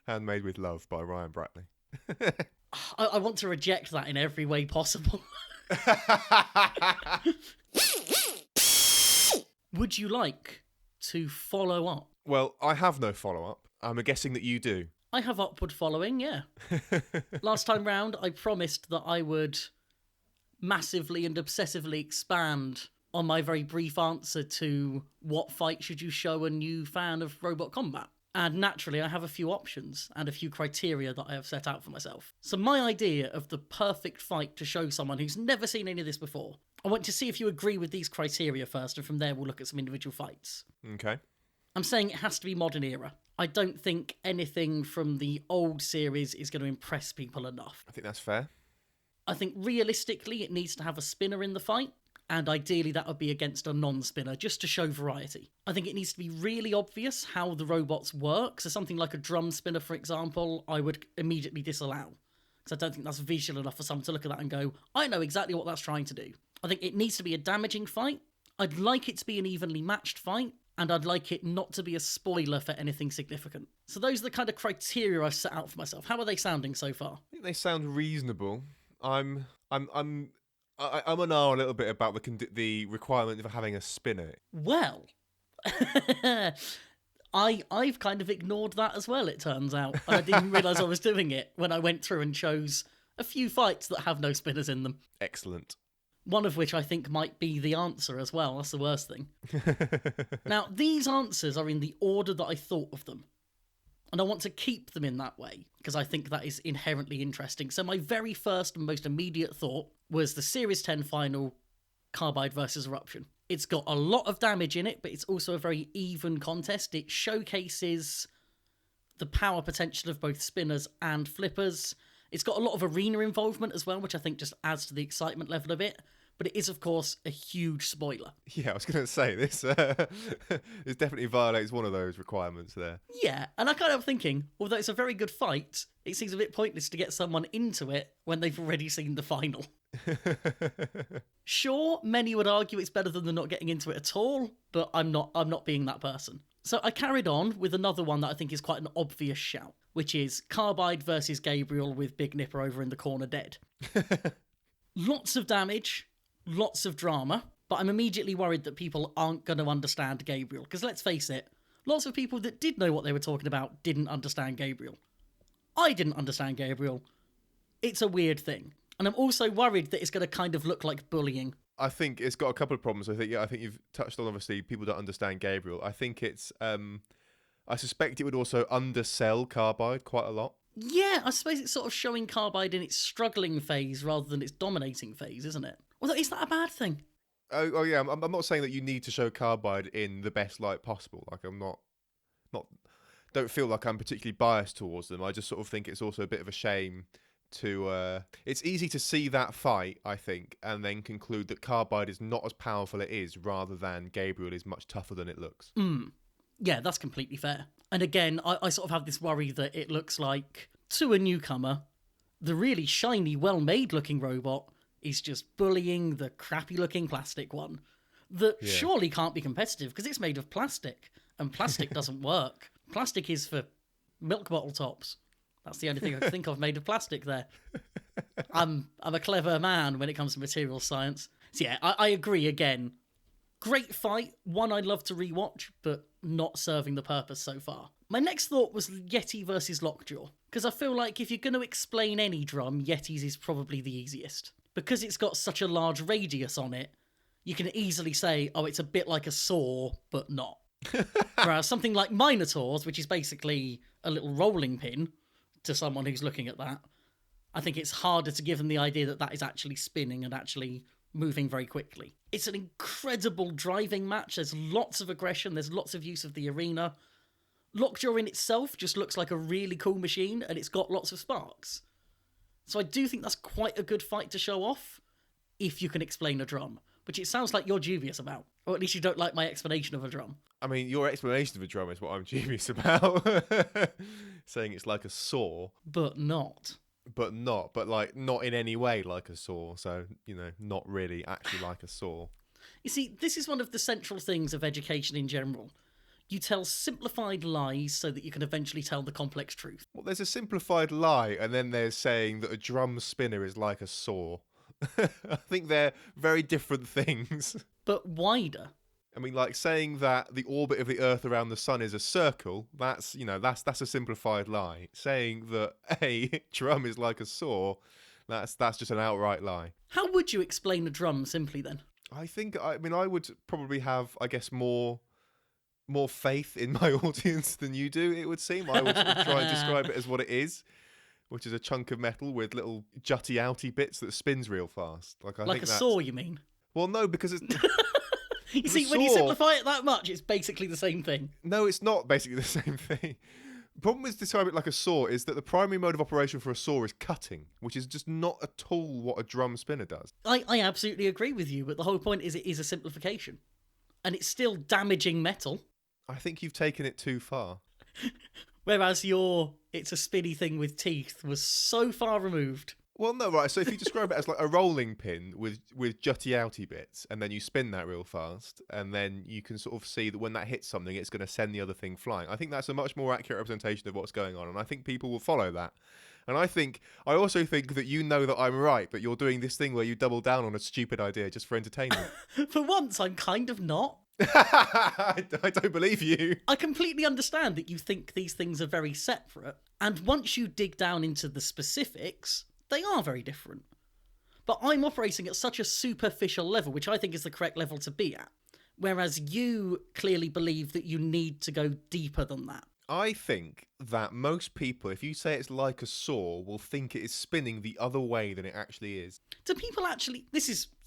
Handmade with Love by Ryan Brackley. I want to reject that in every way possible. Would you like to follow up? Well, I have no follow-up. I'm guessing that you do. I have upward following, yeah. Last time round, I promised that I would massively and obsessively expand on my very brief answer to what fight should you show a new fan of robot combat. And naturally, I have a few options and a few criteria that I have set out for myself. So my idea of the perfect fight to show someone who's never seen any of this before, I want to see if you agree with these criteria first, and from there we'll look at some individual fights. Okay. I'm saying it has to be modern era. I don't think anything from the old series is going to impress people enough. I think that's fair. I think realistically it needs to have a spinner in the fight, and ideally that would be against a non-spinner, just to show variety. I think it needs to be really obvious how the robots work, so something like a drum spinner, for example, I would immediately disallow, because I don't think that's visual enough for someone to look at that and go, I know exactly what that's trying to do. I think it needs to be a damaging fight, I'd like it to be an evenly matched fight, and I'd like it not to be a spoiler for anything significant. So those are the kind of criteria I've set out for myself. How are they sounding so far? I think they sound reasonable. I'm on a little bit about the requirement of having a spinner. Well, I've kind of ignored that as well, it turns out. And I didn't realise I was doing it when I went through and chose a few fights that have no spinners in them. Excellent. One of which I think might be the answer as well. That's the worst thing. Now, these answers are in the order that I thought of them. And I want to keep them in that way, because I think that is inherently interesting. So my very first and most immediate thought was the Series 10 final, Carbide versus Eruption. It's got a lot of damage in it, but it's also a very even contest. It showcases the power potential of both spinners and flippers. It's got a lot of arena involvement as well, which I think just adds to the excitement level of it. But it is, of course, a huge spoiler. Yeah, I was going to say, this this definitely violates one of those requirements there. Yeah, and I kind of thinking, although it's a very good fight, it seems a bit pointless to get someone into it when they've already seen the final. Sure, many would argue it's better than not getting into it at all, but I'm not being that person. So I carried on with another one that I think is quite an obvious shout, which is Carbide versus Gabriel with Big Nipper over in the corner dead. Lots of damage, lots of drama, but I'm immediately worried that people aren't going to understand Gabriel. Because let's face it, lots of people that did know what they were talking about didn't understand Gabriel. I didn't understand Gabriel. It's a weird thing. And I'm also worried that it's going to kind of look like bullying. I think it's got a couple of problems. I think you've touched on, obviously, people don't understand Gabriel. I think it's, I suspect it would also undersell Carbide quite a lot. Yeah, I suppose it's sort of showing Carbide in its struggling phase rather than its dominating phase, isn't it? Although, is that a bad thing? Oh yeah, I'm not saying that you need to show Carbide in the best light possible. Like, I'm not don't feel like I'm particularly biased towards them. I just sort of think it's also a bit of a shame to... It's easy to see that fight, I think, and then conclude that Carbide is not as powerful as it is, rather than Gabriel is much tougher than it looks. Yeah, that's completely fair. And again, I sort of have this worry that it looks like, to a newcomer, the really shiny, well-made looking robot is just bullying the crappy-looking plastic one that surely can't be competitive because it's made of plastic, and plastic doesn't work. Plastic is for milk bottle tops. That's the only thing I can think of made of plastic there. I'm a clever man when it comes to material science. So yeah, I agree again. Great fight, one I'd love to rewatch, but not serving the purpose so far. My next thought was Yeti versus Lockjaw, because I feel like if you're going to explain any drum, Yeti's is probably the easiest. Because it's got such a large radius on it, you can easily say, oh, it's a bit like a saw, but not. Whereas something like Minotaurs, which is basically a little rolling pin to someone who's looking at that, I think it's harder to give them the idea that that is actually spinning and actually moving very quickly. It's an incredible driving match. There's lots of aggression. There's lots of use of the arena. Lockjaw in itself just looks like a really cool machine, and it's got lots of sparks. So I do think that's quite a good fight to show off, if you can explain a drum, which it sounds like you're dubious about. Or at least you don't like my explanation of a drum. I mean, your explanation of a drum is what I'm dubious about. Saying it's like a saw. But not. But like, not in any way like a saw. So, not really actually like a saw. You see, this is one of the central things of education in general. You tell simplified lies so that you can eventually tell the complex truth. Well, there's a simplified lie, and then there's saying that a drum spinner is like a saw. I think they're very different things. But wider. I mean, like saying that the orbit of the Earth around the Sun is a circle, that's a simplified lie. Saying that a drum is like a saw, that's just an outright lie. How would you explain a drum simply then? I would probably have, I guess, more faith in my audience than you do, it would seem. I would sort of try and describe it as what it is, which is a chunk of metal with little jutty outy bits that spins real fast. Like a saw, you mean? Well, no, because it's... You see, when you simplify it that much, it's basically the same thing. No, it's not basically the same thing. The problem with describing it like a saw is that the primary mode of operation for a saw is cutting, which is just not at all what a drum spinner does. I absolutely agree with you, but the whole point is it is a simplification. And it's still damaging metal. I think you've taken it too far. Whereas your it's a spinny thing with teeth was so far removed. Well, no, right. So if you describe it as like a rolling pin with jutty outy bits, and then you spin that real fast, and then you can sort of see that when that hits something, it's going to send the other thing flying. I think that's a much more accurate representation of what's going on, and I think people will follow that. And I also think that you know that I'm right, but you're doing this thing where you double down on a stupid idea just for entertainment. For once, I'm kind of not. I don't believe you. I completely understand that you think these things are very separate, and once you dig down into the specifics, they are very different. But I'm operating at such a superficial level, which I think is the correct level to be at, whereas you clearly believe that you need to go deeper than that. I think that most people, if you say it's like a saw, will think it is spinning the other way than it actually is. Do people actually...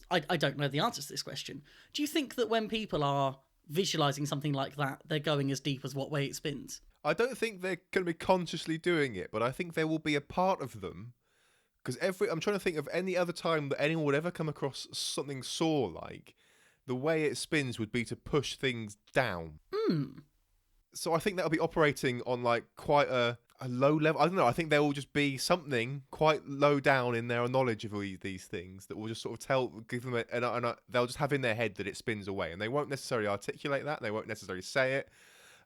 I don't know the answer to this question. Do you think that when people are visualising something like that, they're going as deep as what way it spins? I don't think they're going to be consciously doing it, but I think there will be a part of them. Because I'm trying to think of any other time that anyone would ever come across something saw-like. The way it spins would be to push things down. So I think that'll be operating on like quite a low level. I don't know. I think there will just be something quite low down in their knowledge of all these things that will just sort of give them they'll just have in their head that it spins away, and they won't necessarily articulate that. They won't necessarily say it.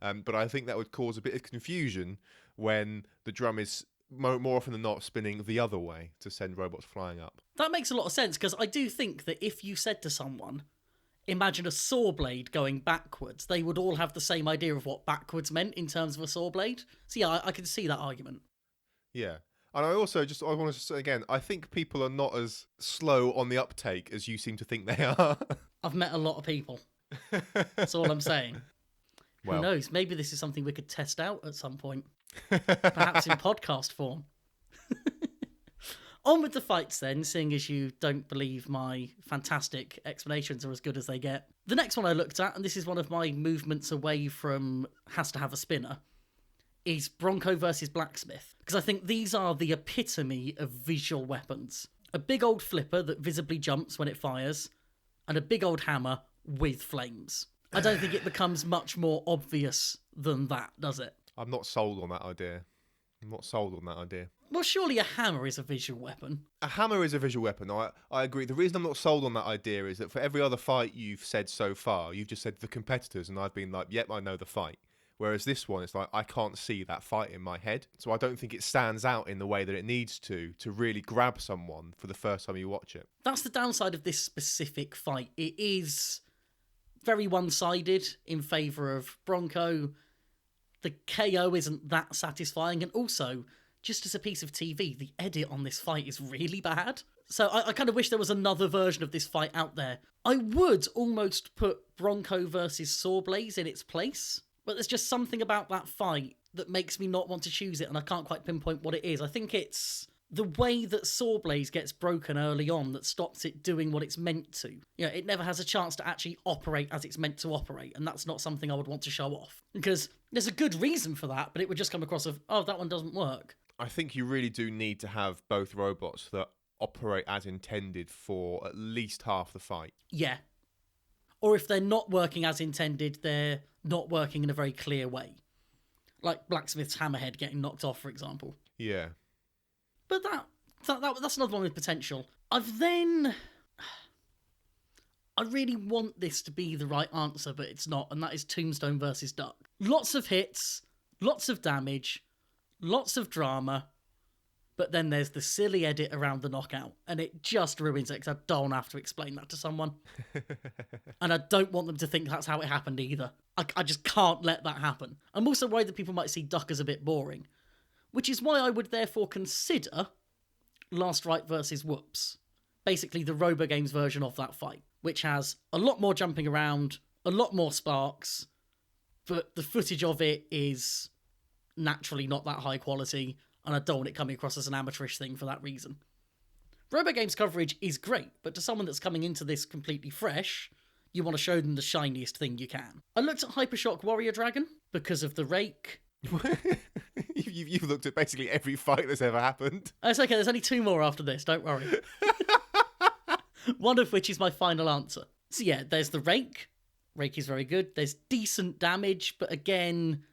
But I think that would cause a bit of confusion when the drum is more often than not spinning the other way to send robots flying up. That makes a lot of sense, because I do think that if you said to someone, imagine a saw blade going backwards, they would all have the same idea of what backwards meant in terms of a saw blade. So yeah, I can see that argument. Yeah. And I want to say again, I think people are not as slow on the uptake as you seem to think they are. I've met a lot of people. That's all I'm saying. Well. Who knows? Maybe this is something we could test out at some point. Perhaps in podcast form. On with the fights then, seeing as you don't believe my fantastic explanations are as good as they get. The next one I looked at, and this is one of my movements away from has to have a spinner, is Bronco versus Blacksmith. Because I think these are the epitome of visual weapons. A big old flipper that visibly jumps when it fires, and a big old hammer with flames. I don't think it becomes much more obvious than that, does it? I'm not sold on that idea. Well, surely a hammer is a visual weapon. A hammer is a visual weapon. I agree. The reason I'm not sold on that idea is that for every other fight you've said so far, you've just said the competitors, and I've been like, yep, I know the fight. Whereas this one, it's like, I can't see that fight in my head. So I don't think it stands out in the way that it needs to really grab someone for the first time you watch it. That's the downside of this specific fight. It is very one-sided in favour of Bronco. The KO isn't that satisfying, and also, just as a piece of TV, the edit on this fight is really bad. So I kind of wish there was another version of this fight out there. I would almost put Bronco versus Sawblaze in its place, but there's just something about that fight that makes me not want to choose it, and I can't quite pinpoint what it is. I think it's the way that Sawblaze gets broken early on that stops it doing what it's meant to. You know, it never has a chance to actually operate as it's meant to operate, and that's not something I would want to show off. Because there's a good reason for that, but it would just come across of, oh, that one doesn't work. I think you really do need to have both robots that operate as intended for at least half the fight. Yeah. Or if they're not working as intended, they're not working in a very clear way. Like Blacksmith's hammerhead getting knocked off, for example. Yeah. But that's another one with potential. I've then... I really want this to be the right answer, but it's not, and that is Tombstone versus Duck. Lots of hits, lots of damage, lots of drama, but then there's the silly edit around the knockout, and it just ruins it because I don't have to explain that to someone. And I don't want them to think that's how it happened either. I just can't let that happen. I'm also worried that people might see Duck as a bit boring, which is why I would therefore consider Last Right versus Whoops. Basically the RoboGames version of that fight, which has a lot more jumping around, a lot more sparks, but the footage of it is naturally not that high quality, and I don't want it coming across as an amateurish thing for that reason. RoboGames coverage is great, but to someone that's coming into this completely fresh, you want to show them the shiniest thing you can. I looked at Hypershock Warrior Dragon because of the rake. You've looked at basically every fight that's ever happened. It's okay, there's only 2 more after this, don't worry. One of which is my final answer. So yeah, there's the rake. Rake is very good. There's decent damage, but again,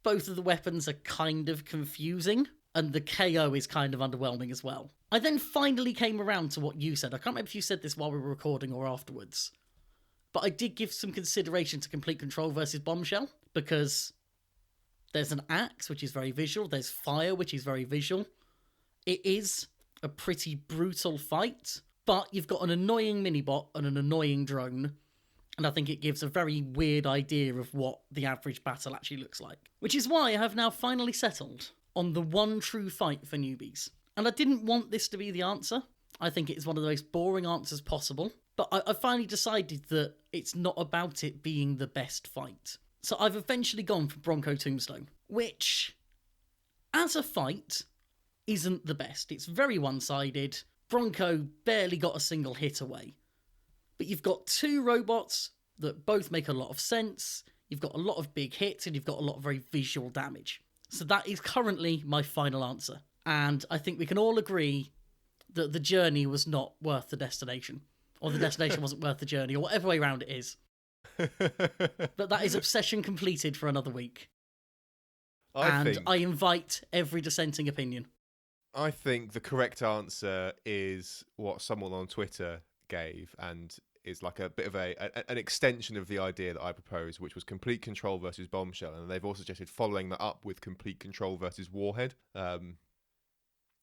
both of the weapons are kind of confusing, and the KO is kind of underwhelming as well. I then finally came around to what you said. I can't remember if you said this while we were recording or afterwards, but I did give some consideration to Complete Control versus Bombshell, because there's an axe, which is very visual. There's fire, which is very visual. It is a pretty brutal fight, but you've got an annoying minibot and an annoying drone, and I think it gives a very weird idea of what the average battle actually looks like. Which is why I have now finally settled on the one true fight for newbies. And I didn't want this to be the answer. I think it is one of the most boring answers possible, but I finally decided that it's not about it being the best fight. So I've eventually gone for Bronco Tombstone, which, as a fight, isn't the best. It's very one-sided. Bronco barely got a single hit away. But you've got 2 robots that both make a lot of sense. You've got a lot of big hits, and you've got a lot of very visual damage. So that is currently my final answer. And I think we can all agree that the journey was not worth the destination. Or the destination wasn't worth the journey, or whatever way around it is. But that is obsession completed for another week. I invite every dissenting opinion. I think the correct answer is what someone on Twitter gave, and is like a bit of an extension of the idea that I proposed, which was Complete Control versus Bombshell, and they've also suggested following that up with Complete Control versus Warhead,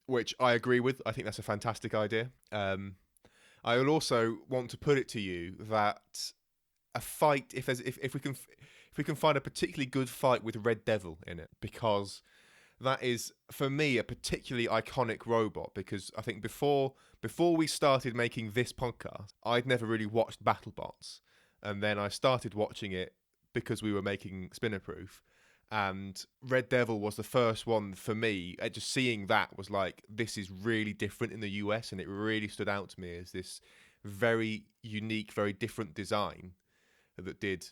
which I agree with. I think that's a fantastic idea. I will also want to put it to you that a fight, if we can find a particularly good fight with Red Devil in it, because that is, for me, a particularly iconic robot, because I think before we started making this podcast, I'd never really watched BattleBots, and then I started watching it because we were making Spinnerproof, and Red Devil was the first one for me. Just seeing that was like, this is really different in the US, and it really stood out to me as this very unique, very different design that did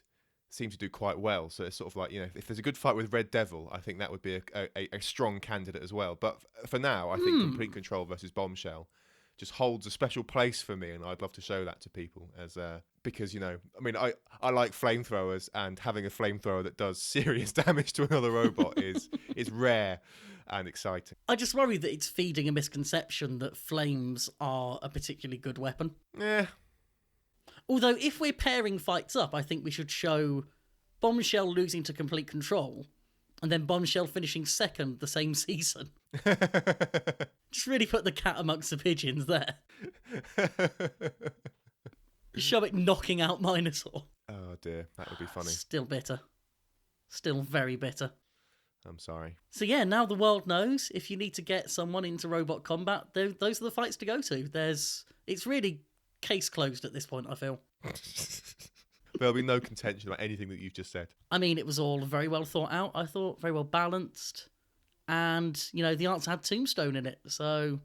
seem to do quite well. So it's sort of like, you know, if there's a good fight with Red Devil, I think that would be a strong candidate as well. But for now, I think Complete Control versus Bombshell just holds a special place for me, and I'd love to show that to people as because, you know, I mean, I like flamethrowers, and having a flamethrower that does serious damage to another robot is rare and exciting. I just worry that it's feeding a misconception that flames are a particularly good weapon. Yeah. Although, if we're pairing fights up, I think we should show Bombshell losing to Complete Control, and then Bombshell finishing second the same season. Just really put the cat amongst the pigeons there. Show it knocking out Minosaur. Oh dear, that would be funny. Still bitter. Still very bitter. I'm sorry. So yeah, now the world knows if you need to get someone into robot combat, those are the fights to go to. It's really case closed at this point, I feel. There'll be no contention about anything that you've just said. I mean, it was all very well thought out, I thought, very well balanced. And, you know, the answer had Tombstone in it, so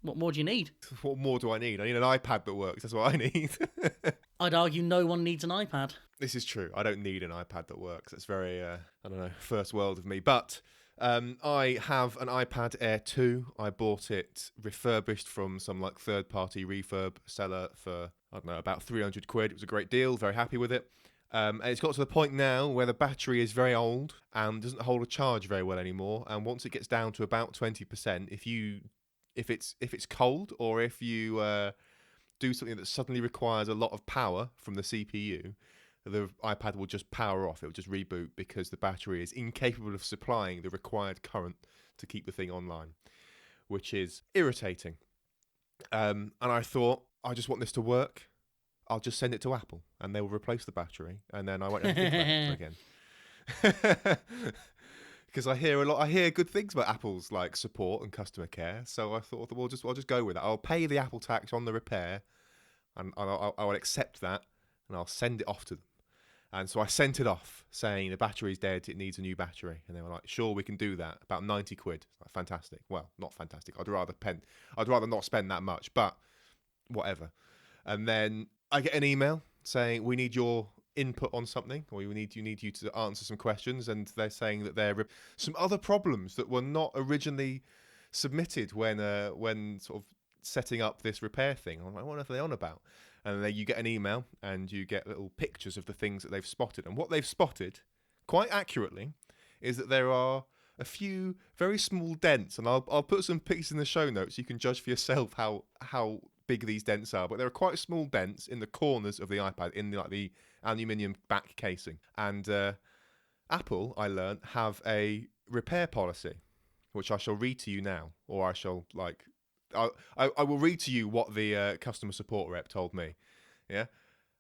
what more do you need? What more do I need? I need an iPad that works, that's what I need. I'd argue no one needs an iPad. This is true. I don't need an iPad that works. It's very, I don't know, first world of me. But I have an iPad Air 2. I bought it refurbished from some like third-party refurb seller for, I don't know, about 300 quid. It was a great deal. Very happy with it. And it's got to the point now where the battery is very old and doesn't hold a charge very well anymore. And once it gets down to about 20%, if it's cold, or if you do something that suddenly requires a lot of power from the CPU, the iPad will just power off. It will just reboot because the battery is incapable of supplying the required current to keep the thing online, which is irritating. And I thought, I just want this to work. I'll just send it to Apple and they will replace the battery, and then I won't have to think about it again. Because I hear good things about Apple's like support and customer care. So I thought, well, I'll just go with it. I'll pay the Apple tax on the repair, and I'll accept that, and I'll send it off to them. And so I sent it off saying the battery's dead, it needs a new battery. And they were like, sure, we can do that. About 90 quid. Like, fantastic. Well, not fantastic. I'd rather not spend that much, but whatever. And then I get an email saying we need your input on something, or you need you to answer some questions, and they're saying that there are some other problems that were not originally submitted when sort of setting up this repair thing. I'm like, what are they on about? And then you get an email and you get little pictures of the things that they've spotted. And what they've spotted, quite accurately, is that there are a few very small dents. And I'll put some pictures in the show notes. You can judge for yourself how big these dents are. But there are quite small dents in the corners of the iPad, in the aluminium back casing. And Apple, I learned, have a repair policy, which I shall read to you now, or I shall I will read to you what the customer support rep told me. Yeah,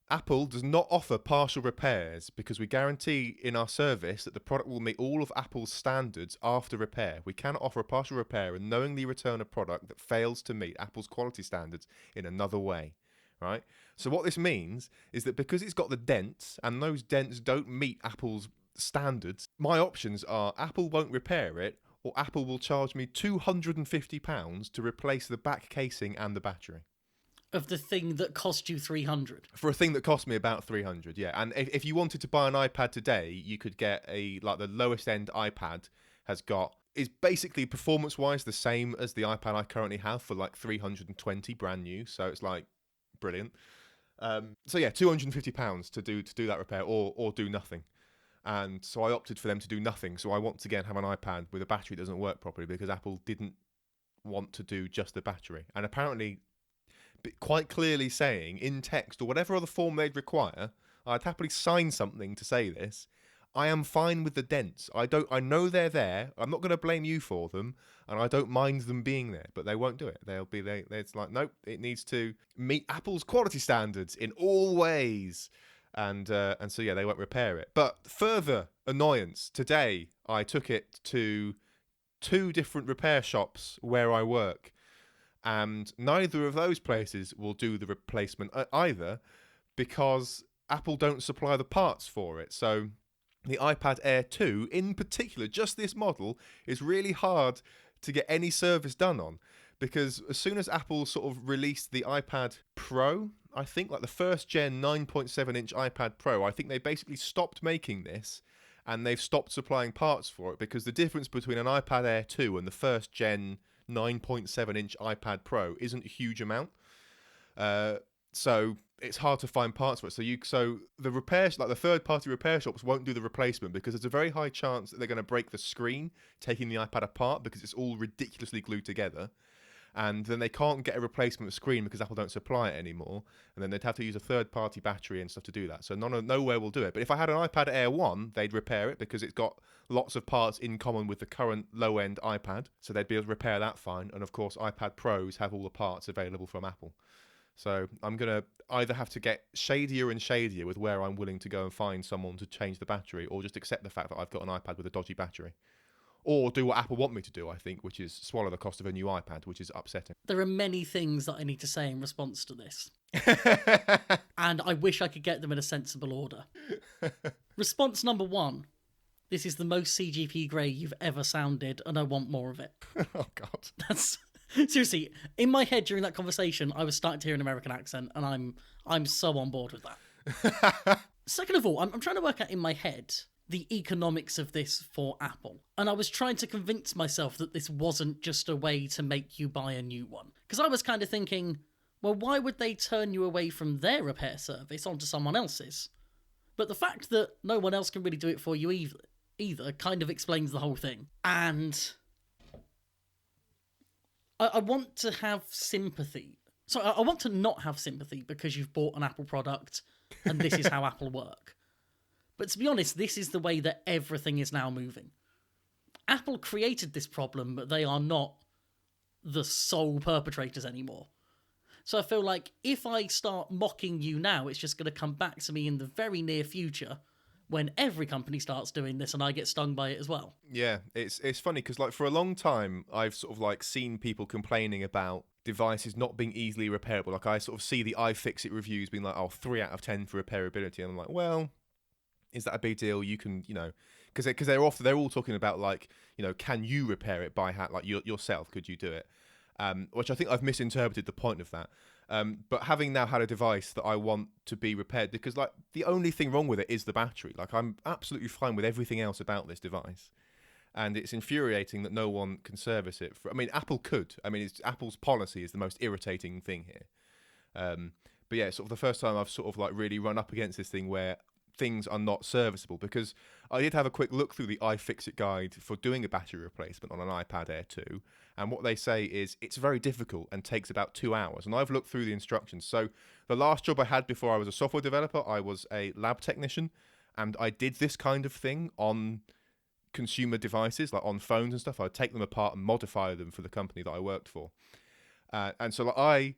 Apple does not offer partial repairs because we guarantee in our service that the product will meet all of Apple's standards after repair. We cannot offer a partial repair and knowingly return a product that fails to meet Apple's quality standards in another way. Right? So what this means is that because it's got the dents and those dents don't meet Apple's standards, my options are Apple won't repair it, or Apple will charge me £250 to replace the back casing and the battery. Of the thing that cost you 300. For a thing that cost me about 300, yeah. And if you wanted to buy an iPad today, you could get the lowest end iPad is basically performance-wise the same as the iPad I currently have for like 320 brand new. So it's like brilliant. So yeah, £250 to do that repair or do nothing. And so I opted for them to do nothing. So I once again have an iPad with a battery that doesn't work properly because Apple didn't want to do just the battery. And apparently quite clearly saying in text or whatever other form they'd require, I'd happily sign something to say this. I am fine with the dents. I know they're there. I'm not going to blame you for them, and I don't mind them being there, but they won't do it. It's like, nope, it needs to meet Apple's quality standards in all ways. And so yeah, they won't repair it. But further annoyance, today I took it to 2 different repair shops where I work, and neither of those places will do the replacement either because Apple don't supply the parts for it. So the iPad Air 2 in particular, just this model, is really hard to get any service done on, because as soon as Apple sort of released the iPad Pro, I think like the first gen 9.7 inch iPad Pro, I think they basically stopped making this and they've stopped supplying parts for it, because the difference between an iPad Air 2 and the first gen 9.7 inch iPad Pro isn't a huge amount. So it's hard to find parts for it. So the repairs, like the third-party repair shops, won't do the replacement because there's a very high chance that they're going to break the screen taking the iPad apart because it's all ridiculously glued together. And then they can't get a replacement screen because Apple don't supply it anymore. And then they'd have to use a third-party battery and stuff to do that. So nowhere will do it. But if I had an iPad Air 1, they'd repair it because it's got lots of parts in common with the current low-end iPad. So they'd be able to repair that fine. And of course, iPad Pros have all the parts available from Apple. So I'm going to either have to get shadier and shadier with where I'm willing to go and find someone to change the battery, or just accept the fact that I've got an iPad with a dodgy battery. Or do what Apple want me to do, I think, which is swallow the cost of a new iPad, which is upsetting. There are many things that I need to say in response to this. And I wish I could get them in a sensible order. Response number 1. This is the most CGP grey you've ever sounded, and I want more of it. Oh, God. That's... Seriously, in my head during that conversation, I was starting to hear an American accent, and I'm so on board with that. Second of all, I'm trying to work out in my head the economics of this for Apple. And I was trying to convince myself that this wasn't just a way to make you buy a new one. Because I was kind of thinking, well, why would they turn you away from their repair service onto someone else's? But the fact that no one else can really do it for you either kind of explains the whole thing. And I want to have sympathy So I want to not have sympathy because you've bought an Apple product and this is how Apple work. But to be honest, this is the way that everything is now moving. Apple created this problem, but they are not the sole perpetrators anymore. So I feel like if I start mocking you now, it's just going to come back to me in the very near future when every company starts doing this and I get stung by it as well. Yeah, it's funny because like for a long time I've sort of like seen people complaining about devices not being easily repairable. Like I sort of see the iFixit reviews being like, oh, 3 out of 10 for repairability, and I'm like, well, is that a big deal? You can, because they're all talking about like, can you repair it by hand, like yourself? Could you do it? Which I think I've misinterpreted the point of that. But having now had a device that I want to be repaired, because like the only thing wrong with it is the battery. Like I'm absolutely fine with everything else about this device, and it's infuriating that no one can service it. I mean, Apple could. I mean, Apple's policy is the most irritating thing here. But yeah, it's sort of the first time I've sort of like really run up against this thing where things are not serviceable, because I did have a quick look through the iFixit guide for doing a battery replacement on an iPad Air 2, and what they say is it's very difficult and takes about 2 hours. And I've looked through the instructions. So the last job I had before I was a software developer, I was a lab technician, and I did this kind of thing on consumer devices, like on phones and stuff. I'd take them apart and modify them for the company that I worked for. And so like,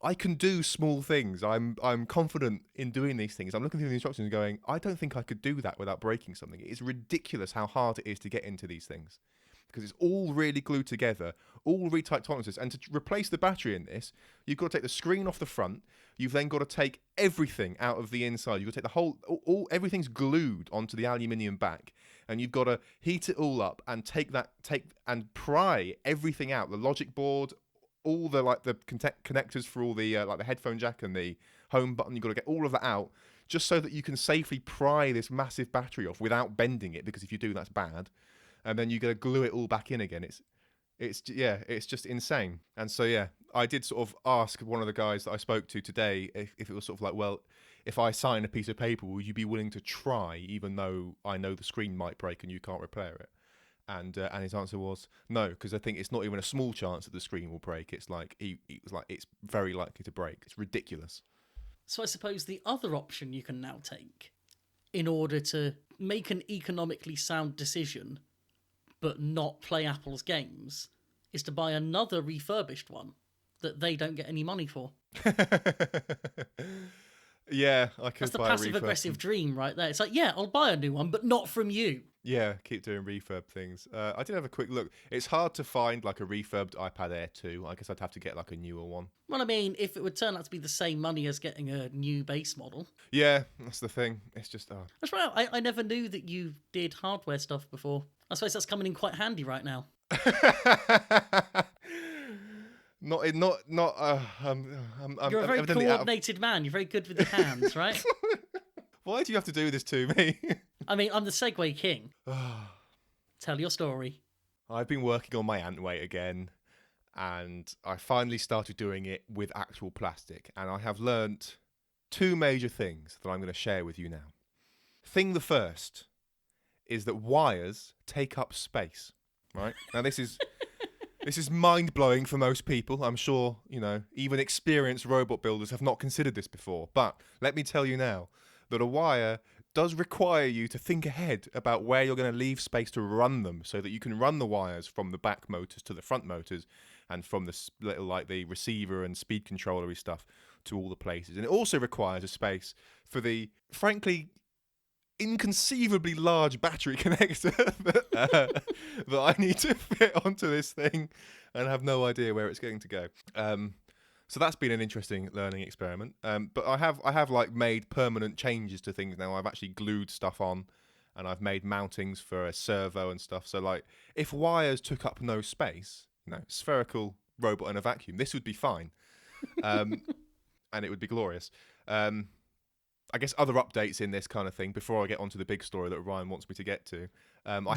I can do small things. I'm confident in doing these things. I'm looking through the instructions and going, I don't think I could do that without breaking something. It's ridiculous how hard it is to get into these things, because it's all really glued together, all really tight tolerances. And to replace the battery in this, you've got to take the screen off the front. You've then got to take everything out of the inside. You've got to take the whole everything's glued onto the aluminium back, and you've got to heat it all up and take and pry everything out. The logic board, all the like the connectors for all the like the headphone jack and the home button. You've got to get all of that out just so that you can safely pry this massive battery off without bending it, because if you do, that's bad. And then you got to glue it all back in again. It's just insane. And so yeah, I did sort of ask one of the guys that I spoke to today if it was sort of like, well, if I sign a piece of paper, will you be willing to try, even though I know the screen might break and you can't repair it? And his answer was no, because I think it's not even a small chance that the screen will break. It's like he was like, it's very likely to break. It's ridiculous. So I suppose the other option you can now take in order to make an economically sound decision but not play Apple's games is to buy another refurbished one that they don't get any money for. Yeah, I could. That's the passive-aggressive dream right there. It's like, yeah, I'll buy a new one, but not from you. Yeah, keep doing refurb things. I did have a quick look. It's hard to find like a refurbed iPad Air 2. I guess I'd have to get like a newer one. Well, I mean, if it would turn out to be the same money as getting a new base model. Yeah, that's the thing. It's just... That's right. I never knew that you did hardware stuff before. I suppose that's coming in quite handy right now. You're a very coordinated man. You're very good with your hands, right? Why do you have to do this to me? I mean, I'm the Segway king. Tell your story. I've been working on my ant weight again, and I finally started doing it with actual plastic, and I have learnt 2 major things that I'm going to share with you now. Thing the first is that wires take up space, right? Now this is mind-blowing for most people. I'm sure, even experienced robot builders have not considered this before. But let me tell you now that a wire does require you to think ahead about where you're going to leave space to run them, so that you can run the wires from the back motors to the front motors, and from the little like the receiver and speed controllery stuff to all the places. And it also requires a space for the, frankly, inconceivably large battery connector that I need to fit onto this thing, and have no idea where it's going to go. So that's been an interesting learning experiment. But I have like made permanent changes to things now. I've actually glued stuff on, and I've made mountings for a servo and stuff. So like, if wires took up no space, spherical robot in a vacuum, this would be fine, and it would be glorious. I guess other updates in this kind of thing before I get onto the big story that Ryan wants me to get to. I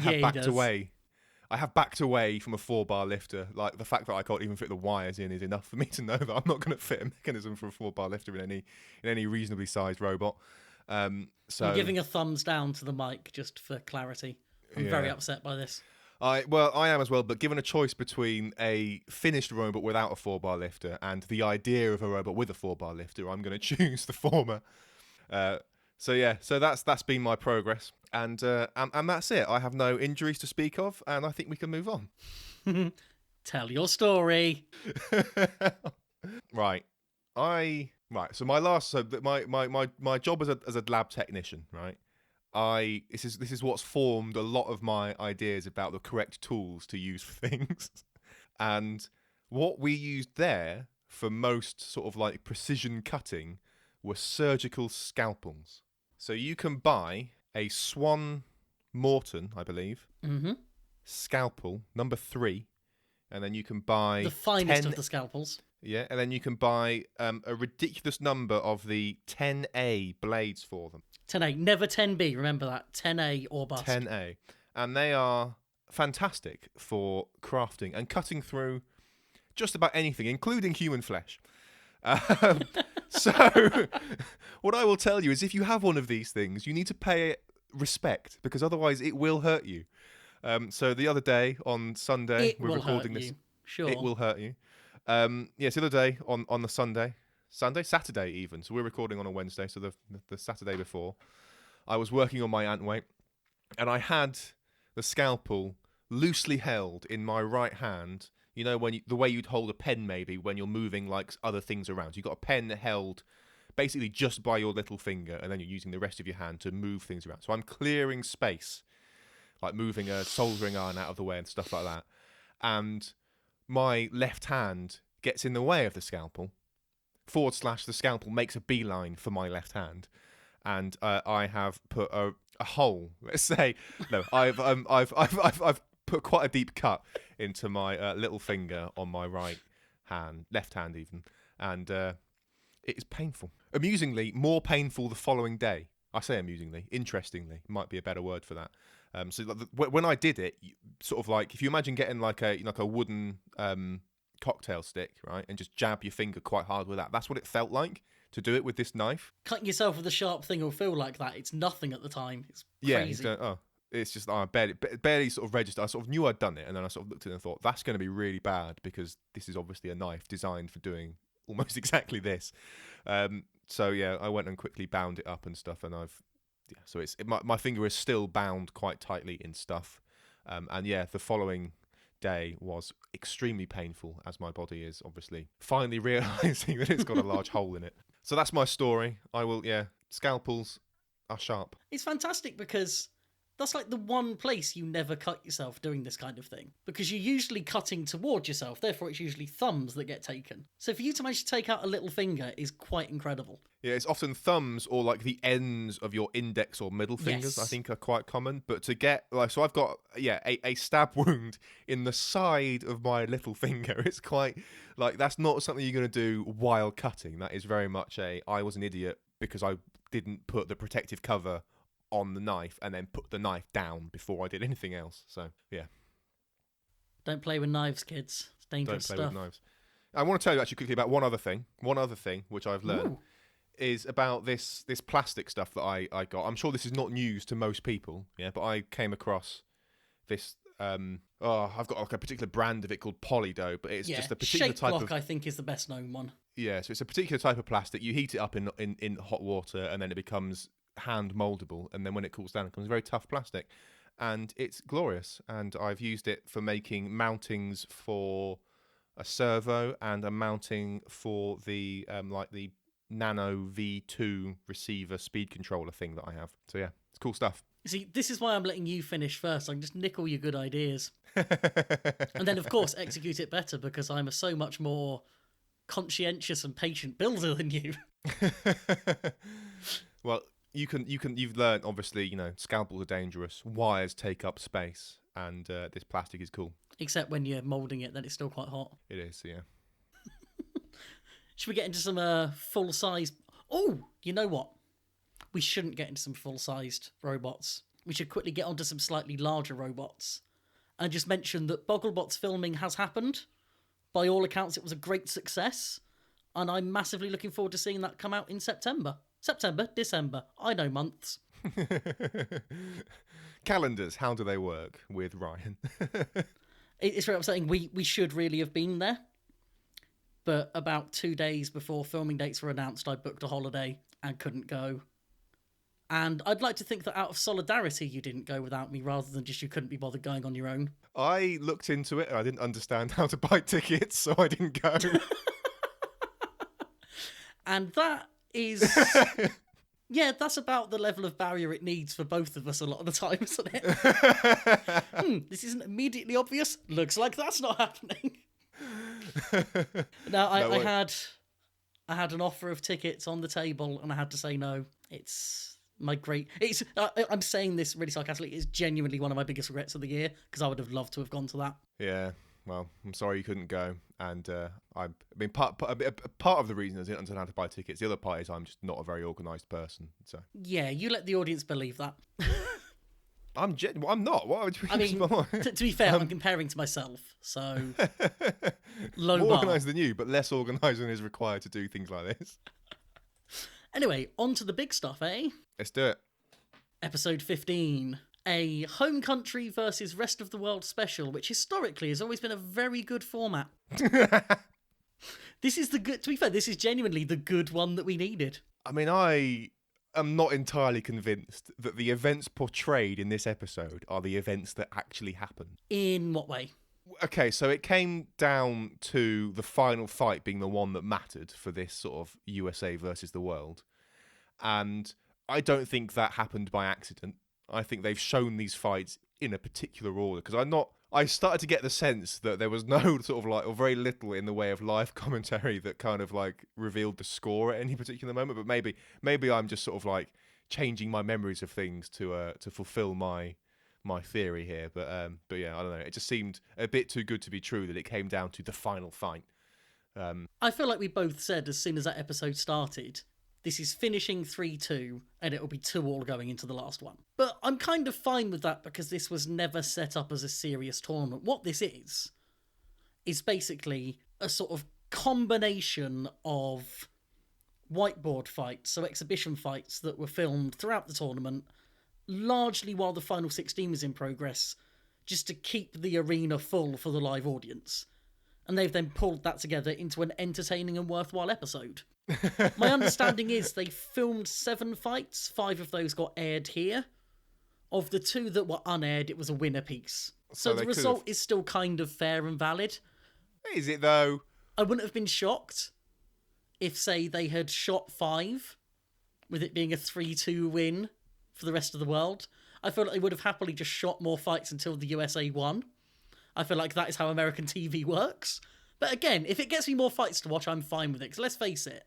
have backed away from a 4-bar lifter. Like, the fact that I can't even fit the wires in is enough for me to know that I'm not going to fit a mechanism for a 4-bar lifter in any reasonably sized robot. So I'm giving a thumbs down to the mic just for clarity. I'm very upset by this. I am as well, but given a choice between a finished robot without a 4-bar lifter and the idea of a robot with a 4-bar lifter, I'm going to choose the former. So that's been my progress, and that's it. I have no injuries to speak of, and I think we can move on. Tell your story. Right. So my job as a lab technician, right? This is what's formed a lot of my ideas about the correct tools to use for things. And what we used there for most sort of like precision cutting were surgical scalpels. So you can buy a Swan Morton, I believe, scalpel number 3, and then you can buy the finest 10, of the scalpels. yeah, and then you can buy a ridiculous number of the 10A blades for them. 10A, never 10B. Remember that, 10A or bust. 10A, and they are fantastic for crafting and cutting through just about anything, including human flesh. So, what I will tell you is, if you have one of these things, you need to pay it respect, because otherwise it will hurt you. So the other day on Sunday, we're recording this. Sure. It will hurt you. Yes, the other day on the Saturday even. So we're recording on a Wednesday. So the Saturday before, I was working on my antweight, and I had the scalpel loosely held in my right hand. You know, the way you'd hold a pen maybe when you're moving like other things around. So you've got a pen held basically just by your little finger, and then you're using the rest of your hand to move things around. So I'm clearing space, like moving a soldering iron out of the way and stuff like that. And my left hand gets in the way of the scalpel, / the scalpel makes a beeline for my left hand. And I have put a hole, let's say. No, I've put quite a deep cut into my little finger on my left hand even, and it is painful. Amusingly, more painful the following day. I say amusingly, interestingly, might be a better word for that. So when I did it, sort of like if you imagine getting like a wooden cocktail stick, right, and just jab your finger quite hard with that. That's what it felt like to do it with this knife. Cutting yourself with a sharp thing will feel like that. It's nothing at the time. It's crazy. Yeah, it's just I barely sort of registered. I sort of knew I'd done it, and then I sort of looked at it and thought, that's going to be really bad, because this is obviously a knife designed for doing almost exactly this. So yeah, I went and quickly bound it up and stuff, and so my finger is still bound quite tightly in stuff. And yeah, the following day was extremely painful, as my body is obviously finally realising that it's got a large hole in it. So that's my story. Scalpels are sharp. It's fantastic because that's like the one place you never cut yourself doing this kind of thing. Because you're usually cutting towards yourself, therefore it's usually thumbs that get taken. So for you to manage to take out a little finger is quite incredible. Yeah, it's often thumbs or like the ends of your index or middle fingers, Yes. I think, are quite common. But to get, so I've got, a stab wound in the side of my little finger. It's quite, that's not something you're going to do while cutting. That is very much I was an idiot because I didn't put the protective cover on the knife and then put the knife down before I did anything else. So, yeah. Don't play with knives, kids. It's dangerous Don't play stuff. with knives. I want to tell you actually quickly about one other thing which I've learned. Ooh. Is about this plastic stuff that I got. I'm sure this is not news to most people, yeah, but I came across this. I've got like a particular brand of it called Polydough, but it's just a particular Shape type block, of. I think, is the best known one. Yeah, so it's a particular type of plastic. You heat it up in hot water, and then it becomes hand moldable, and then when it cools down, it becomes very tough plastic, and it's glorious. And I've used it for making mountings for a servo and a mounting for the the Nano V2 receiver speed controller thing that I have. So yeah, it's cool stuff. See, this is why I'm letting you finish first. I can just nick all your good ideas. And then, of course, execute it better, because I'm a so much more conscientious and patient builder than you. Well, you've learned, obviously, scalpels are dangerous, wires take up space, and this plastic is cool. Except when you're moulding it, then it's still quite hot. It is, yeah. Should we get into some full-size... Oh, you know what? We shouldn't get into some full-sized robots. We should quickly get onto some slightly larger robots. And just mention that Bogglebot's filming has happened. By all accounts, it was a great success. And I'm massively looking forward to seeing that come out in September. December, I know months. Calendars, how do they work with Ryan? It's very upsetting. We should really have been there. But about 2 days before filming dates were announced, I booked a holiday and couldn't go. And I'd like to think that out of solidarity, you didn't go without me rather than just you couldn't be bothered going on your own. I looked into it and I didn't understand how to buy tickets, so I didn't go. And that is... Yeah, that's about the level of barrier it needs for both of us a lot of the time, isn't it? This isn't immediately obvious. Looks like that's not happening. No, I had an offer of tickets on the table and I had to say no. It's my great... I'm saying this really sarcastically. It's genuinely one of my biggest regrets of the year because I would have loved to have gone to that. Yeah, well, I'm sorry you couldn't go. And I mean, part of the reason is I didn't understand how to buy tickets. The other part is I'm just not a very organised person. So yeah, you let the audience believe that. I'm not. What would you I mean, to be fair, I'm comparing to myself, so low more bar. organised than you, but less organised than is required to do things like this. Anyway, on to the big stuff, eh? Let's do it. Episode 15. A home country versus rest of the world special, which historically has always been a very good format. This is the good... To be fair, this is genuinely the good one that we needed. I mean, I am not entirely convinced that the events portrayed in this episode are the events that actually happen. In what way? Okay, so it came down to the final fight being the one that mattered for this sort of USA versus the world. And I don't think that happened by accident. I think they've shown these fights in a particular order because I started to get the sense that there was no sort of like, or very little in the way of live commentary that kind of like revealed the score at any particular moment. But maybe I'm just sort of like changing my memories of things to fulfill my theory here. But yeah, I don't know. It just seemed a bit too good to be true that it came down to the final fight. I feel like we both said as soon as that episode started, this is finishing 3-2, and it'll be 2-2 going into the last one. But I'm kind of fine with that because this was never set up as a serious tournament. What this is basically a sort of combination of whiteboard fights, so exhibition fights that were filmed throughout the tournament, largely while the final 16 was in progress, just to keep the arena full for the live audience. And they've then pulled that together into an entertaining and worthwhile episode. My understanding is they filmed 7 fights. 5 of those got aired here. Of the 2 that were unaired, it was a winner piece. So the result is still kind of fair and valid. Is it though? I wouldn't have been shocked if, say, they had shot 5, with it being a 3-2 win for the rest of the world. I feel like they would have happily just shot more fights until the USA won. I feel like that is how American TV works. But again, if it gets me more fights to watch, I'm fine with it. Because let's face it,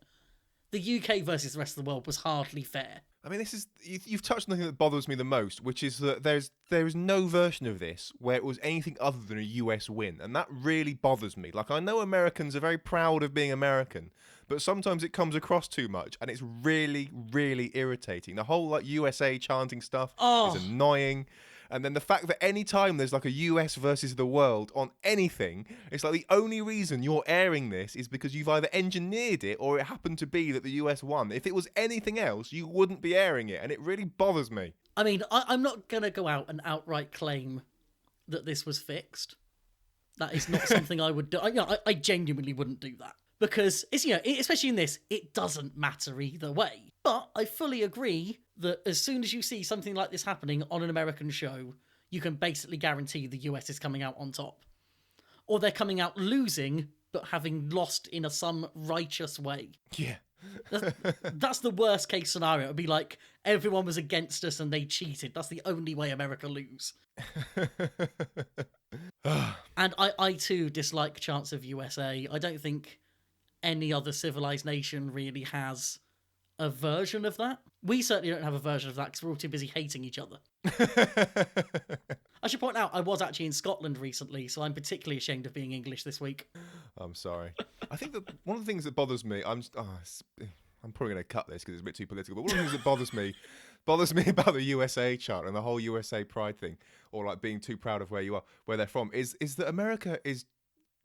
the UK versus the rest of the world was hardly fair. I mean, you've touched on the thing that bothers me the most, which is that there is no version of this where it was anything other than a US win, and that really bothers me. Like, I know Americans are very proud of being American, but sometimes it comes across too much, and it's really, really irritating. The whole like USA chanting stuff is annoying. And then the fact that any time there's like a US versus the world on anything, it's like the only reason you're airing this is because you've either engineered it or it happened to be that the US won. If it was anything else, you wouldn't be airing it. And it really bothers me. I mean, I'm not going to go out and outright claim that this was fixed. That is not something I would do. I genuinely wouldn't do that. Because, especially in this, it doesn't matter either way. But I fully agree that as soon as you see something like this happening on an American show, you can basically guarantee the US is coming out on top. Or they're coming out losing, but having lost in some righteous way. Yeah. That's the worst case scenario. It would be like, everyone was against us and they cheated. That's the only way America lose. And I too dislike chants of USA. I don't think any other civilized nation really has a version of that. We certainly don't have a version of that because we're all too busy hating each other. I should point out, I was actually in Scotland recently, so I'm particularly ashamed of being English this week. I'm sorry. I think that one of the things that bothers me, I'm probably going to cut this because it's a bit too political, but one of the things that bothers me about the USA chant and the whole USA pride thing, or like being too proud of where they're from, is that America is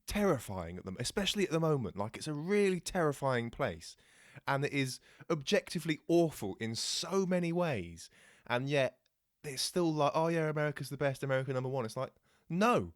terrifying at them, especially at the moment. Like, it's a really terrifying place, and it is objectively awful in so many ways, and yet it's still like, oh yeah, America's the best, America number one. It's like, no.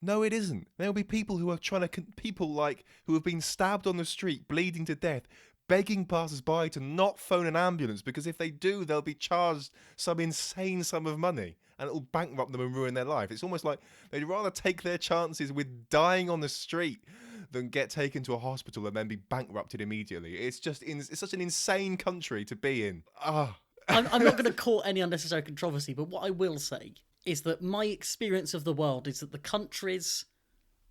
No, it isn't. There'll be people who are trying to, people like who have been stabbed on the street, bleeding to death, begging passers-by to not phone an ambulance because if they do, they'll be charged some insane sum of money and it'll bankrupt them and ruin their life. It's almost like they'd rather take their chances with dying on the street than get taken to a hospital and then be bankrupted immediately. It's just, it's such an insane country to be in. Ah. I'm not going to court any unnecessary controversy, but what I will say is that my experience of the world is that the countries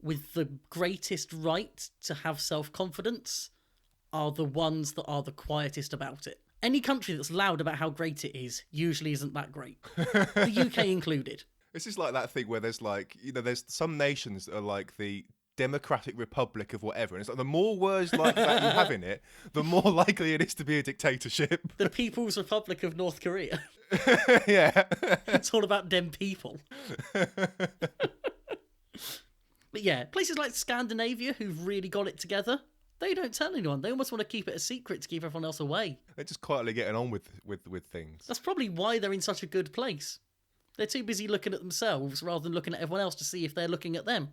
with the greatest right to have self-confidence are the ones that are the quietest about it. Any country that's loud about how great it is usually isn't that great. The UK included. This is like that thing where there's like, there's some nations that are like the Democratic Republic of whatever. And it's like the more words like that you have in it, the more likely it is to be a dictatorship. The People's Republic of North Korea. Yeah. It's all about dem people. But yeah, places like Scandinavia who've really got it together, they don't tell anyone. They almost want to keep it a secret to keep everyone else away. They're just quietly getting on with things. That's probably why they're in such a good place. They're too busy looking at themselves rather than looking at everyone else to see if they're looking at them.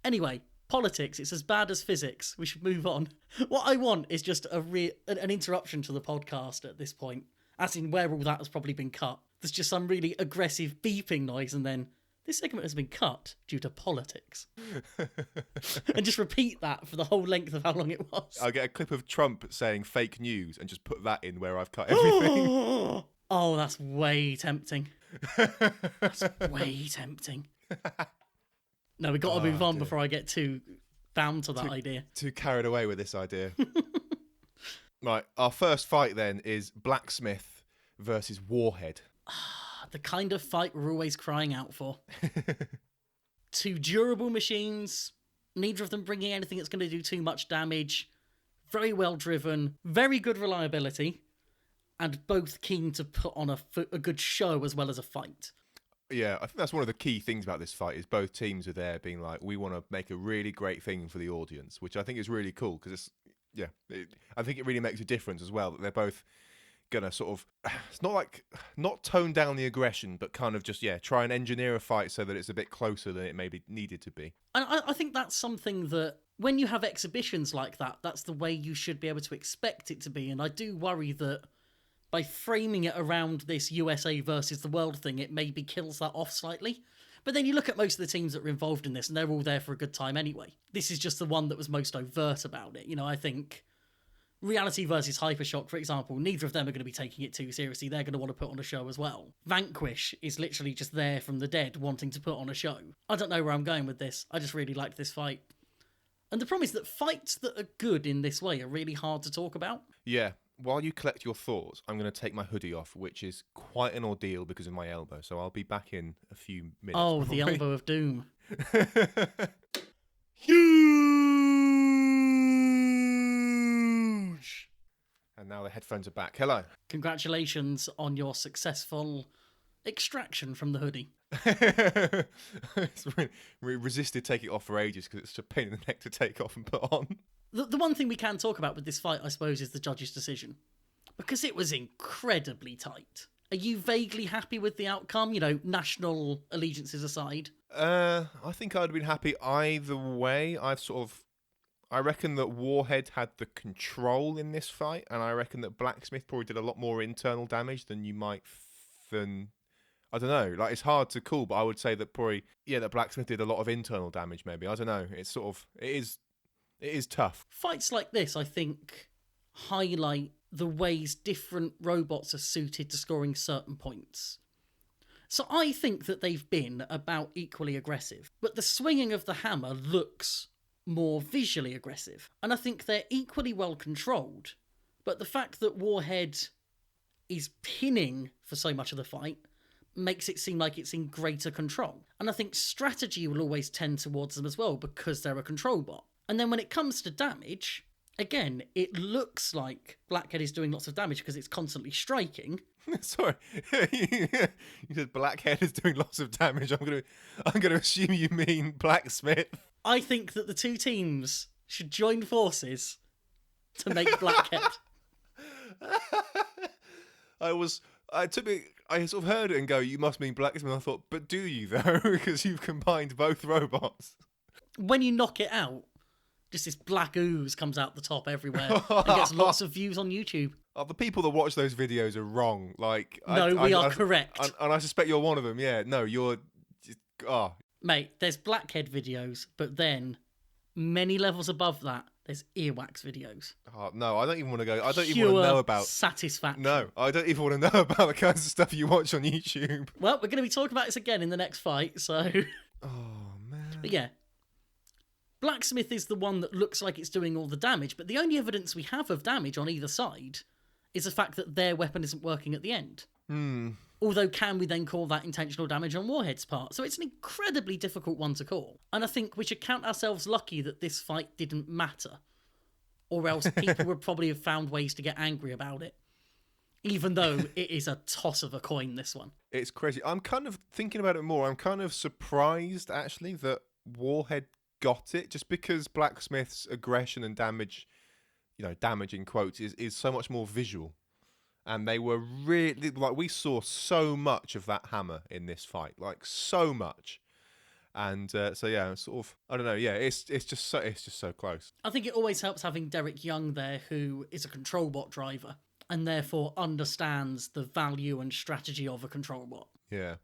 Anyway, politics, it's as bad as physics. We should move on. What I want is just an interruption to the podcast at this point, as in where all that has probably been cut. There's just some really aggressive beeping noise and then this segment has been cut due to politics. And just repeat that for the whole length of how long it was. I'll get a clip of Trump saying fake news and just put that in where I've cut everything. Oh, that's way tempting. That's way tempting. No, we've got to move on before I get too bound to that idea. Too carried away with this idea. Right, our first fight then is Blacksmith versus Warhead. The kind of fight we're always crying out for. Two durable machines, neither of them bringing anything that's going to do too much damage, very well driven, very good reliability, and both keen to put on a good show as well as a fight. Yeah, I think that's one of the key things about this fight is both teams are there being like, we want to make a really great thing for the audience, which I think is really cool because I think it really makes a difference as well that they're both gonna sort of, it's not tone down the aggression, but kind of just try and engineer a fight so that it's a bit closer than it maybe needed to be. And I think that's something that when you have exhibitions like that, that's the way you should be able to expect it to be. And I do worry that by framing it around this USA versus the world thing, it maybe kills that off slightly. But then you look at most of the teams that are involved in this, and they're all there for a good time anyway. This is just the one that was most overt about it. I think Reality versus Hypershock, for example, neither of them are going to be taking it too seriously. They're going to want to put on a show as well. Vanquish is literally just there from the dead wanting to put on a show. I don't know where I'm going with this. I just really liked this fight. And the problem is that fights that are good in this way are really hard to talk about. Yeah. While you collect your thoughts, I'm going to take my hoodie off, which is quite an ordeal because of my elbow. So I'll be back in a few minutes. Oh, probably. The elbow of doom. Huge! And now the headphones are back. Hello. Congratulations on your successful extraction from the hoodie. We resisted taking it off for ages because it's a pain in the neck to take off and put on. The one thing we can talk about with this fight, I suppose, is the judge's decision. Because it was incredibly tight. Are you vaguely happy with the outcome? National allegiances aside. I think I'd have been happy either way. I reckon that Warhead had the control in this fight, and I reckon that Blacksmith probably did a lot more internal damage than you might I don't know. Like, it's hard to call, but I would say that probably, that Blacksmith did a lot of internal damage, maybe. I don't know. It's it is tough. Fights like this, I think, highlight the ways different robots are suited to scoring certain points. So I think that they've been about equally aggressive, but the swinging of the hammer looks more visually aggressive. And I think they're equally well controlled, but the fact that Warhead is pinning for so much of the fight makes it seem like it's in greater control. And I think strategy will always tend towards them as well because they're a control bot. And then when it comes to damage, again, it looks like Blackhead is doing lots of damage because it's constantly striking. Sorry, you said Blackhead is doing lots of damage. I'm gonna assume you mean Blacksmith. I think that the two teams should join forces to make Blackhead. I sort of heard it and go, you must mean blacksmith. I thought, but do you though? Because you've combined both robots. When you knock it out, just this black ooze comes out the top everywhere and gets lots of views on YouTube. The people that watch those videos are wrong. Like, No, we are correct. And I suspect you're one of them. Yeah, no, you're. Mate, there's blackhead videos, but then many levels above that, there's earwax videos. Oh, no, I don't even want to go. I don't even want to know about satisfaction. No, I don't even want to know about the kinds of stuff you watch on YouTube. Well, we're going to be talking about this again in the next fight, so. Oh man. But yeah, blacksmith is the one that looks like it's doing all the damage, but the only evidence we have of damage on either side is the fact that their weapon isn't working at the end. Although, can we then call that intentional damage on Warhead's part? So it's an incredibly difficult one to call. And I think we should count ourselves lucky that this fight didn't matter. Or else people would probably have found ways to get angry about it. Even though it is a toss of a coin, this one. It's crazy. I'm kind of thinking about it more. I'm kind of surprised, actually, that Warhead got it. Just because Blacksmith's aggression and damage, damage in quotes, is so much more visual. And they were really, like, we saw so much of that hammer in this fight. Like, so much. And so yeah, sort of, I don't know. Yeah, it's just so close. I think it always helps having Derek Young there, who is a control bot driver and therefore understands the value and strategy of a control bot. Yeah.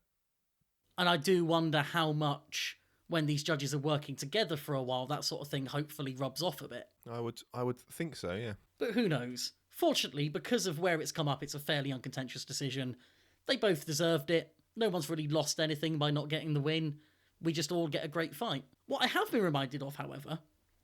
And I do wonder how much, when these judges are working together for a while, that sort of thing hopefully rubs off a bit. I would think so. Yeah. But who knows? Fortunately, because of where it's come up, it's a fairly uncontentious decision. They both deserved it. No one's really lost anything by not getting the win. We just all get a great fight. What I have been reminded of, however,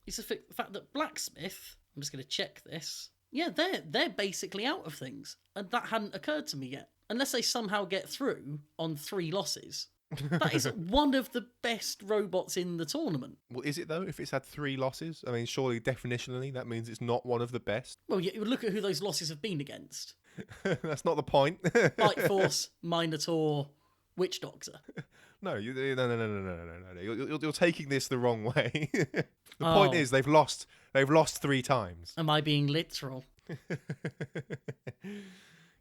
is the fact that Blacksmith, I'm just going to check this, yeah, they're basically out of things. And that hadn't occurred to me yet. Unless they somehow get through on 3 losses. That is one of the best robots in the tournament. Well, is it though? If it's had 3 losses? I mean, surely definitionally that means it's not one of the best. Well, you would look at who those losses have been against. That's not the point. Light Force, Minotaur, Witch Doctor. No, no. You're taking this the wrong way. The point is they've lost 3 times. Am I being literal?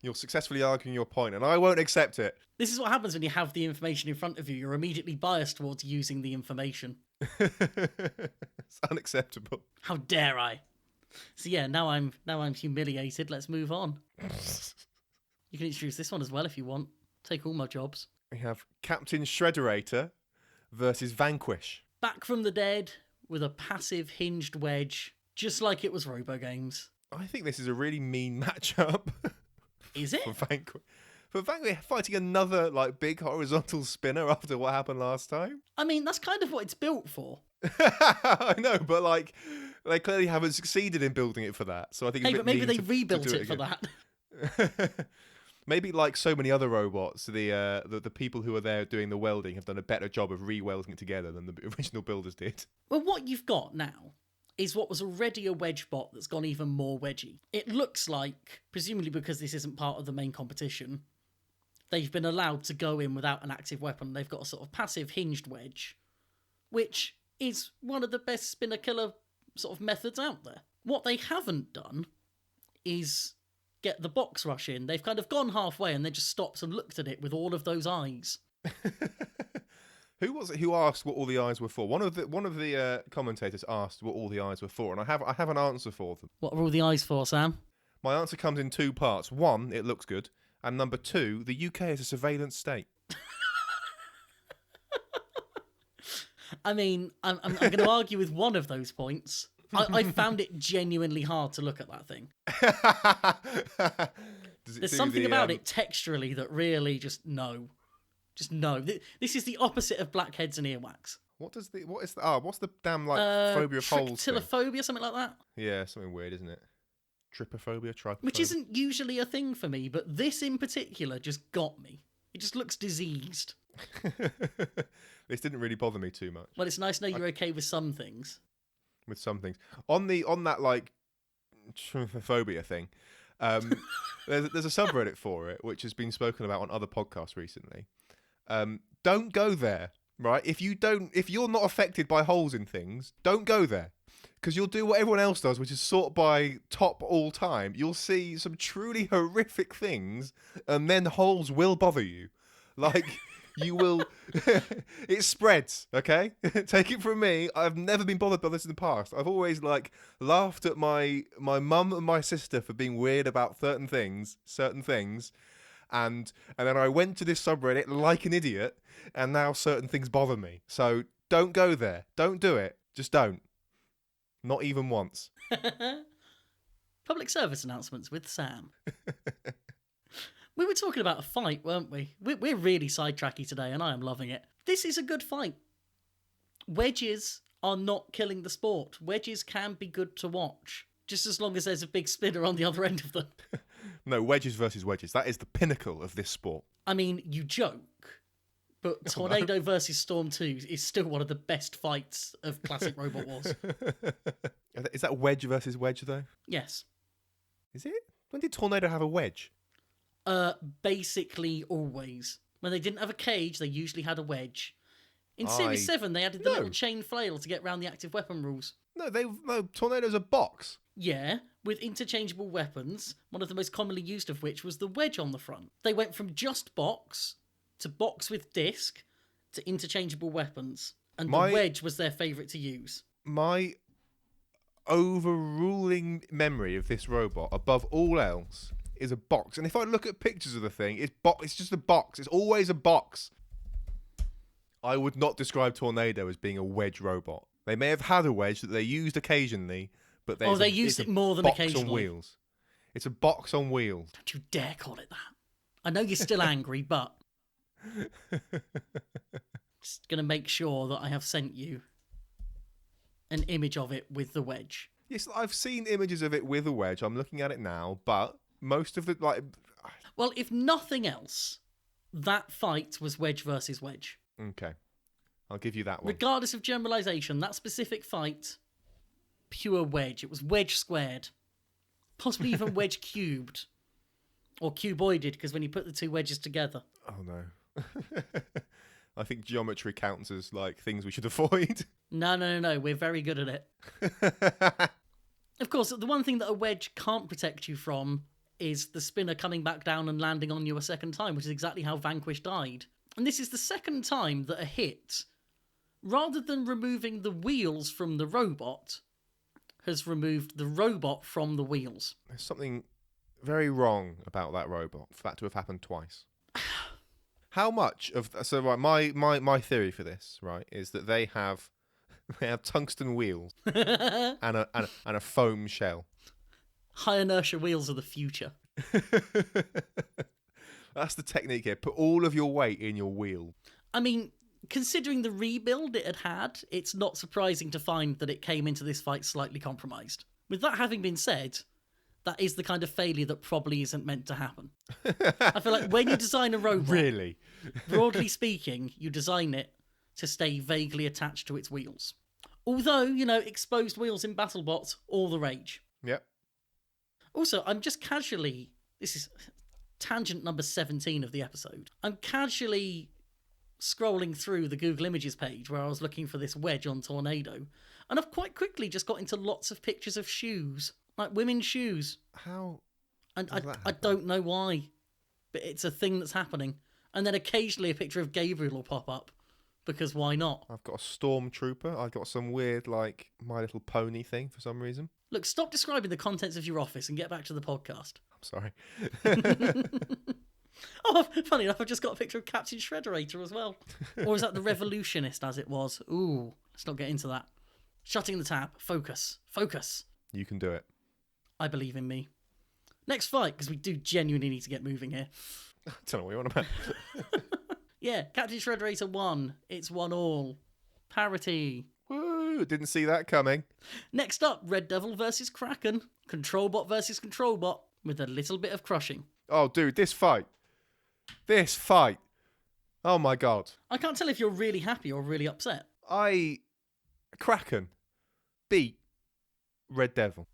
You're successfully arguing your point, and I won't accept it. This is what happens when you have the information in front of you. You're immediately biased towards using the information. It's unacceptable. How dare I? So yeah, now I'm humiliated. Let's move on. You can introduce this one as well if you want. Take all my jobs. We have Captain Shredderator versus Vanquish. Back from the dead with a passive hinged wedge, just like it was Robo Games. I think this is a really mean matchup. Is it? For Vanquish fighting another like big horizontal spinner after what happened last time. I mean, that's kind of what it's built for. I know, but like they clearly haven't succeeded in building it for that. So I think. Hey, but maybe they rebuilt it for that. Maybe like so many other robots, the people who are there doing the welding have done a better job of re-welding it together than the original builders did. Well, what you've got now is what was already a wedge bot that's gone even more wedgy. It looks like, presumably because this isn't part of the main competition, they've been allowed to go in without an active weapon. They've got a sort of passive hinged wedge, which is one of the best spinner killer sort of methods out there. What they haven't done is get the box rush in. They've kind of gone halfway and then just stopped and looked at it with all of those eyes. Who was it who asked what all the eyes were for? One of the commentators asked what all the eyes were for, and I have an answer for them. What are all the eyes for, Sam? My answer comes in 2 parts. 1, it looks good, and number 2, the UK is a surveillance state. I mean, I'm going to argue with one of those points. I found it genuinely hard to look at that thing. There's something about it texturally that really just no. This is the opposite of blackheads and earwax. What's the damn like phobia of holes? Trichtilophobia, something like that. Yeah, something weird, isn't it? Trypophobia. Which isn't usually a thing for me, but this in particular just got me. It just looks diseased. This didn't really bother me too much. Well, it's nice to know you're okay with some things. With some things on that like trypophobia thing, there's a subreddit for it which has been spoken about on other podcasts recently. Don't go there, right? If you're not affected by holes in things, don't go there, Because you'll do what everyone else does, which is sort by top all time. You'll see some truly horrific things, and then holes will bother you. Like, you will... It spreads, okay? Take it from me. I've never been bothered by this in the past. I've always, like, laughed at my mum and my sister for being weird about certain things. And then I went to this subreddit like an idiot, and now certain things bother me. So don't go there. Don't do it. Just don't. Not even once. Public service announcements with Sam. We were talking about a fight, weren't we? We're really sidetracky today, and I am loving it. This is a good fight. Wedges are not killing the sport. Wedges can be good to watch, just as long as there's a big spinner on the other end of them. No, wedges versus wedges. That is the pinnacle of this sport. I mean, you joke, but Tornado versus Storm 2 is still one of the best fights of classic Robot Wars. Is that wedge versus wedge, though? Yes. Is it? When did Tornado have a wedge? Basically always. When they didn't have a cage, they usually had a wedge. In Series 7, they added the little chain flail to get around the active weapon rules. No, Tornado's a box. Yeah, with interchangeable weapons, one of the most commonly used of which was the wedge on the front. They went from just box to box with disc to interchangeable weapons, and the wedge was their favourite to use. My overruling memory of this robot, above all else, is a box. And if I look at pictures of the thing, it's just a box. It's always a box. I would not describe Tornado as being a wedge robot. They may have had a wedge that they used occasionally, but they used it more than occasionally. On wheels. It's a box on wheels. Don't you dare call it that. I know you're still angry, but just going to make sure that I have sent you an image of it with the wedge. Yes, I've seen images of it with a wedge. I'm looking at it now, but most of the Well, if nothing else, that fight was wedge versus wedge. Okay. I'll give you that one. Regardless of generalisation, that specific fight, pure wedge. It was wedge squared. Possibly even wedge cubed. Or cuboided, because when you put the two wedges together. Oh, no. I think geometry counts as, like, things we should avoid. No. We're very good at it. Of course, the one thing that a wedge can't protect you from is the spinner coming back down and landing on you a second time, which is exactly how Vanquish died. And this is the second time that a hit, rather than removing the wheels from the robot, has removed the robot from the wheels. There's something very wrong about that robot for that to have happened twice. How much of... So, right, my theory for this, right, is that they have tungsten wheels and a foam shell. High inertia wheels are the future. That's the technique here. Put all of your weight in your wheel. I mean, considering the rebuild it had, it's not surprising to find that it came into this fight slightly compromised. With that having been said, that is the kind of failure that probably isn't meant to happen. I feel like when you design a robot, really, broadly speaking, you design it to stay vaguely attached to its wheels. Although, exposed wheels in BattleBots, all the rage. Yep. Also, I'm just casually... This is tangent number 17 of the episode. I'm casually scrolling through the Google Images page where I was looking for this wedge on Tornado, and I've quite quickly just got into lots of pictures of shoes, like women's shoes. How? And I don't know why, but it's a thing that's happening. And then occasionally a picture of Gabriel will pop up, because why not? I've got a stormtrooper. I've got some weird, like, My Little Pony thing for some reason. Look, stop describing the contents of your office and get back to the podcast. I'm sorry. Oh, funny enough, I've just got a picture of Captain Shredderator as well. Or is that the Revolutionist, as it was? Ooh, let's not get into that. Shutting the tab. Focus. You can do it. I believe in me. Next fight, because we do genuinely need to get moving here. I don't know what you're on about. Yeah, Captain Shredderator 1. It's 1-1. Parity. Woo! Didn't see that coming. Next up, Red Devil versus Kraken. Controlbot versus Controlbot, with a little bit of crushing. Oh, dude, this fight. Oh, my God. I can't tell if you're really happy or really upset. Kraken beat Red Devil.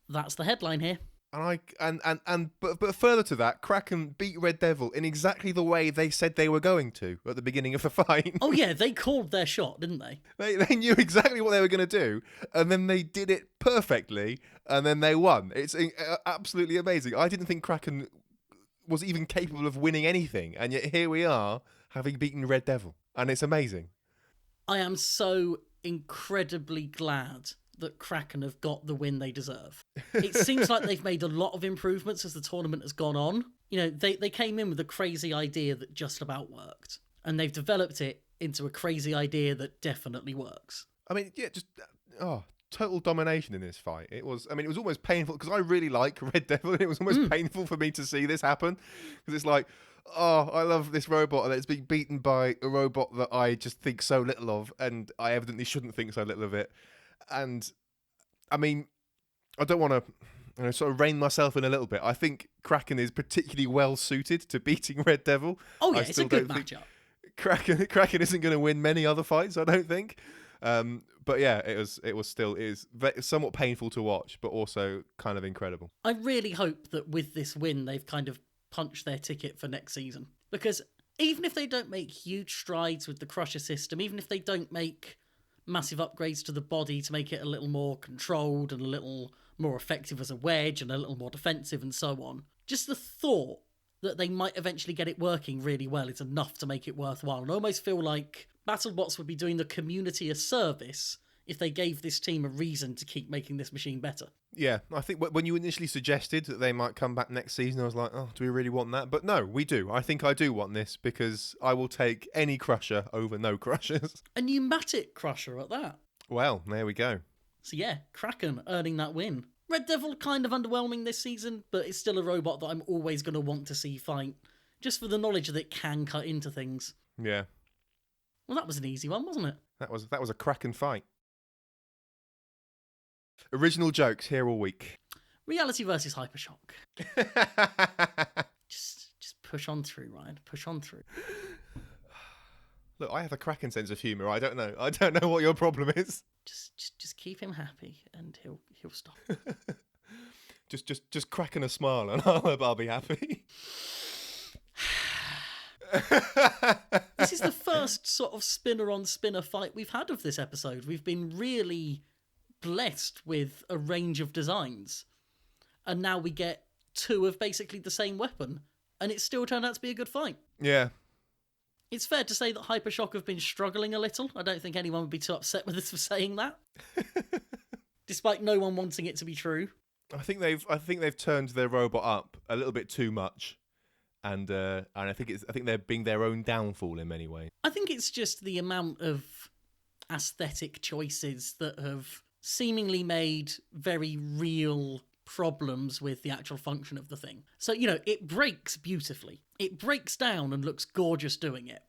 That's the headline here. But further to that, Kraken beat Red Devil in exactly the way they said they were going to at the beginning of the fight. Oh yeah, they called their shot, didn't they? They knew exactly what they were going to do, and then they did it perfectly, and then they won. It's absolutely amazing. I didn't think Kraken was even capable of winning anything, and yet here we are, having beaten Red Devil, and it's amazing. I am so incredibly glad that Kraken have got the win they deserve. It seems like they've made a lot of improvements as the tournament has gone on. You know, they came in with a crazy idea that just about worked, and they've developed it into a crazy idea that definitely works. I mean, yeah, just total domination in this fight. It was almost painful because I really like Red Devil, and it was almost painful for me to see this happen because it's like, oh, I love this robot, and it's being beaten by a robot that I just think so little of, and I evidently shouldn't think so little of it. And I mean, I don't want to sort of rein myself in a little bit. I think Kraken is particularly well suited to beating Red Devil. Oh yeah, it's a good matchup. Kraken isn't going to win many other fights, I don't think. But yeah, it is somewhat painful to watch, but also kind of incredible. I really hope that with this win, they've kind of punched their ticket for next season. Because even if they don't make huge strides with the Crusher system, even if they don't make massive upgrades to the body to make it a little more controlled and a little more effective as a wedge and a little more defensive and so on, just the thought that they might eventually get it working really well is enough to make it worthwhile. And I almost feel like BattleBots would be doing the community a service if they gave this team a reason to keep making this machine better. Yeah, I think when you initially suggested that they might come back next season, I was like, oh, do we really want that? But no, we do. I think I do want this because I will take any Crusher over no Crushers. A pneumatic Crusher at that. Well, there we go. So yeah, Kraken earning that win. Red Devil kind of underwhelming this season, but it's still a robot that I'm always going to want to see fight, just for the knowledge that it can cut into things. Yeah. Well, that was an easy one, wasn't it? That was a Kraken fight. Original jokes here all week. Reality versus Hypershock. Just push on through, Ryan. Push on through. Look, I have a Kraken sense of humour. I don't know what your problem is. Just keep him happy, and he'll stop. just cracking a smile, and I'll be happy. This is the first sort of spinner on spinner fight we've had of this episode. We've been really blessed with a range of designs, and now we get two of basically the same weapon, and it still turned out to be a good fight. Yeah. It's fair to say that Hypershock have been struggling a little. I don't think anyone would be too upset with us for saying that. Despite no one wanting it to be true. I think they've turned their robot up a little bit too much. And I think they're being their own downfall in many ways. I think it's just the amount of aesthetic choices that have seemingly made very real problems with the actual function of the thing. So, it breaks beautifully. It breaks down and looks gorgeous doing it.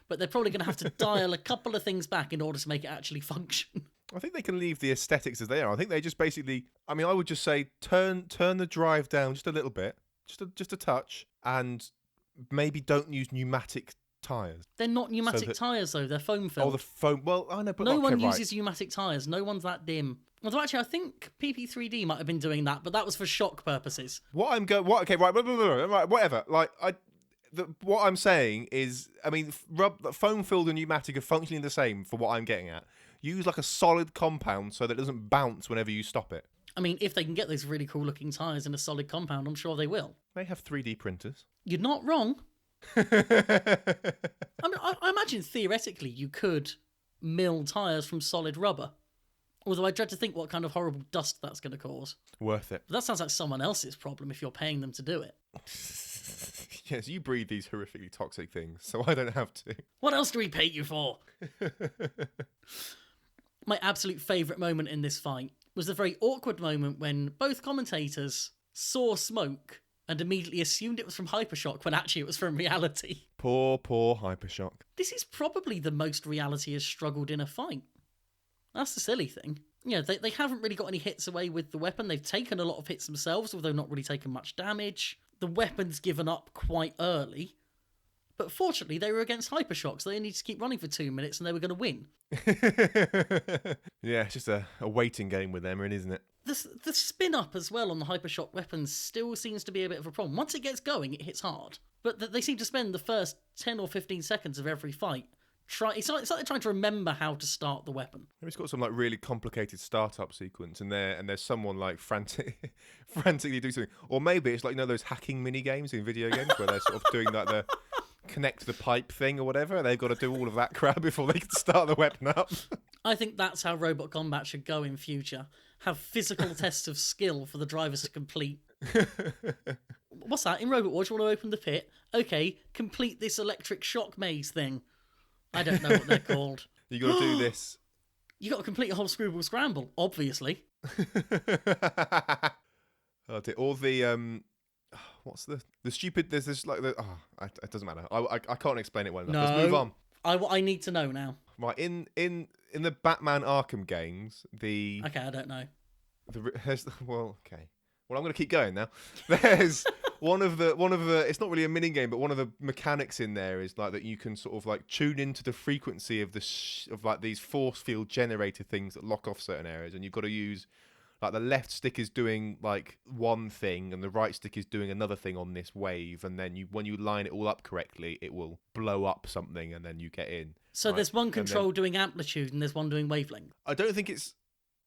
But they're probably going to have to dial a couple of things back in order to make it actually function. I think they can leave the aesthetics as they are. I think they just basically, I would just say turn the drive down just a little bit, just a touch, and maybe don't use pneumatic tyres. They're not pneumatic tyres, though. They're foam filled. Oh, the foam. Well, I know, but no one uses pneumatic tyres. No one's that dim. Although, actually, I think PP3D might have been doing that, but that was for shock purposes. Okay, right, whatever. What I'm saying is, foam-filled and pneumatic are functionally the same for what I'm getting at. Use like a solid compound so that it doesn't bounce whenever you stop it. If they can get those really cool looking tyres in a solid compound, I'm sure they will. They have 3D printers. You're not wrong. I imagine theoretically you could mill tyres from solid rubber. Although I dread to think what kind of horrible dust that's going to cause. Worth it. But that sounds like someone else's problem if you're paying them to do it. Yes, you breathe these horrifically toxic things, so I don't have to. What else do we pay you for? My absolute favourite moment in this fight was the very awkward moment when both commentators saw smoke and immediately assumed it was from Hypershock when actually it was from reality. Poor Hypershock. This is probably the most reality has struggled in a fight. That's the silly thing. They haven't really got any hits away with the weapon. They've taken a lot of hits themselves, although not really taken much damage. The weapon's given up quite early, But fortunately, they were against Hypershock, so they needed to keep running for 2 minutes and they were going to win. Yeah, it's just a waiting game with them, isn't it? The spin up as well on the Hypershock weapons still seems to be a bit of a problem. Once it gets going, it hits hard. But they seem to spend the first 10 or 15 seconds of every fight it's like they're trying to remember how to start the weapon. Maybe it's got some like really complicated startup sequence and there's someone like frantically doing something. Or maybe it's like, those hacking mini games in video games where they're sort of doing like the connect the pipe thing or whatever. They've got to do all of that crap before they can start the weapon up. I think that's how robot combat should go in future. Have physical tests of skill for the drivers to complete. What's that? In Robot Wars, you want to open the pit? Okay, complete this electric shock maze thing. I don't know what they're called. You got to do this. You got to complete a whole Screwball Scramble, obviously. Oh, all the what's the stupid? There's this like the it doesn't matter. I can't explain it well enough. No, let's move on. I need to know now. Right, in the Batman Arkham games, Okay, I don't know. Well, I'm going to keep going now. There's one of the. It's not really a mini game, but one of the mechanics in there is like that you can sort of like tune into the frequency of of like these force field generator things that lock off certain areas, and you've got to use like the left stick is doing like one thing, and the right stick is doing another thing on this wave, and then when you line it all up correctly, it will blow up something, and then you get in. So right? There's one control doing amplitude, and there's one doing wavelength. I don't think it's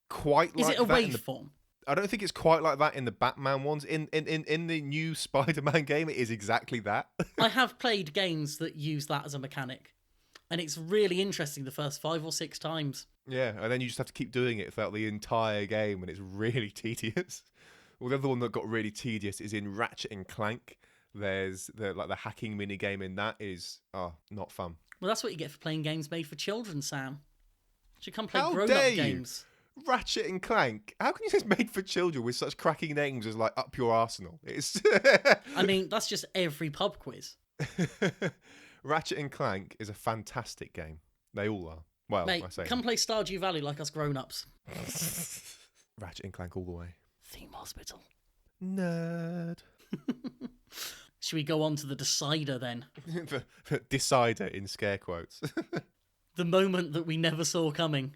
quite like that. Is it a waveform? I don't think it's quite like that in the Batman ones. In the new Spider-Man game, it is exactly that. I have played games that use that as a mechanic, and it's really interesting the first 5 or 6 times. Yeah, and then you just have to keep doing it throughout the entire game, and it's really tedious. Well, the other one that got really tedious is in Ratchet and Clank. There's the hacking mini game in that is not fun. Well, that's what you get for playing games made for children, Sam. You should come play How grown-up dare you? games. Ratchet and Clank. How can you say it's made for children with such cracking names as like Up Your Arsenal? It's. I mean, that's just every pub quiz. Ratchet and Clank is a fantastic game. They all are. Well, Mate, I say come play Stardew Valley like us grown-ups. Ratchet and Clank all the way. Theme Hospital. Nerd. Should we go on to the decider then? The decider in scare quotes. The moment that we never saw coming.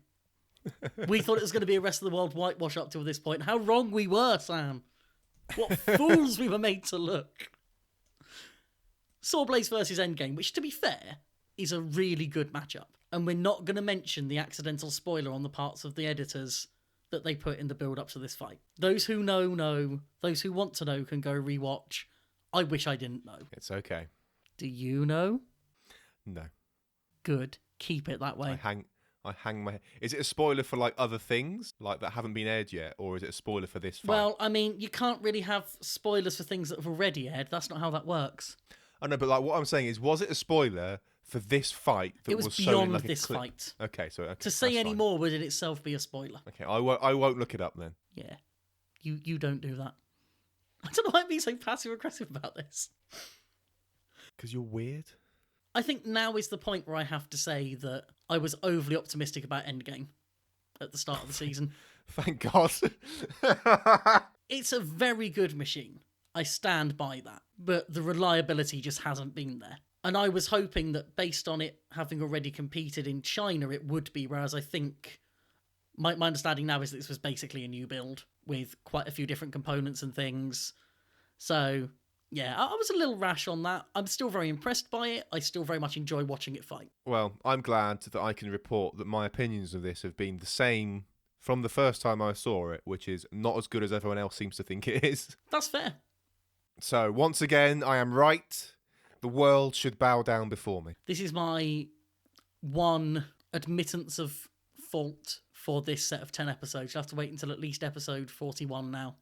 We thought it was going to be a rest of the world whitewash up till this point. How wrong we were, Sam. What fools we were made to look. Sawblaze versus Endgame, which, to be fair, is a really good matchup. And we're not going to mention the accidental spoiler on the parts of the editors that they put in the build-up to this fight. Those who know. Those who want to know can go rewatch. I wish I didn't know. It's okay. Do you know? No. Good. Keep it that way. I hang my... Is it a spoiler for like other things like that haven't been aired yet, or is it a spoiler for this fight? Well, I mean, you can't really have spoilers for things that have already aired. That's not how that works. I know, but like what I'm saying is, was it a spoiler for this fight that it was shown beyond in, like, this a clip? fight. Okay, so to say any fine. more would in itself be a spoiler. Okay, I won't look it up then. Yeah, you don't do that. I don't know why I'm being so passive aggressive about this. Because you're weird. I think now is the point where I have to say that I was overly optimistic about Endgame at the start of the season. Thank God. It's a very good machine. I stand by that. But the reliability just hasn't been there. And I was hoping that based on it having already competed in China, it would be, whereas I think my understanding now is that this was basically a new build with quite a few different components and things. So, yeah, I was a little rash on that. I'm still very impressed by it. I still very much enjoy watching it fight. Well, I'm glad that I can report that my opinions of this have been the same from the first time I saw it, which is not as good as everyone else seems to think it is. That's fair. So, once again, I am right. The world should bow down before me. This is my one admittance of fault for this set of 10 episodes. You'll have to wait until at least episode 41 now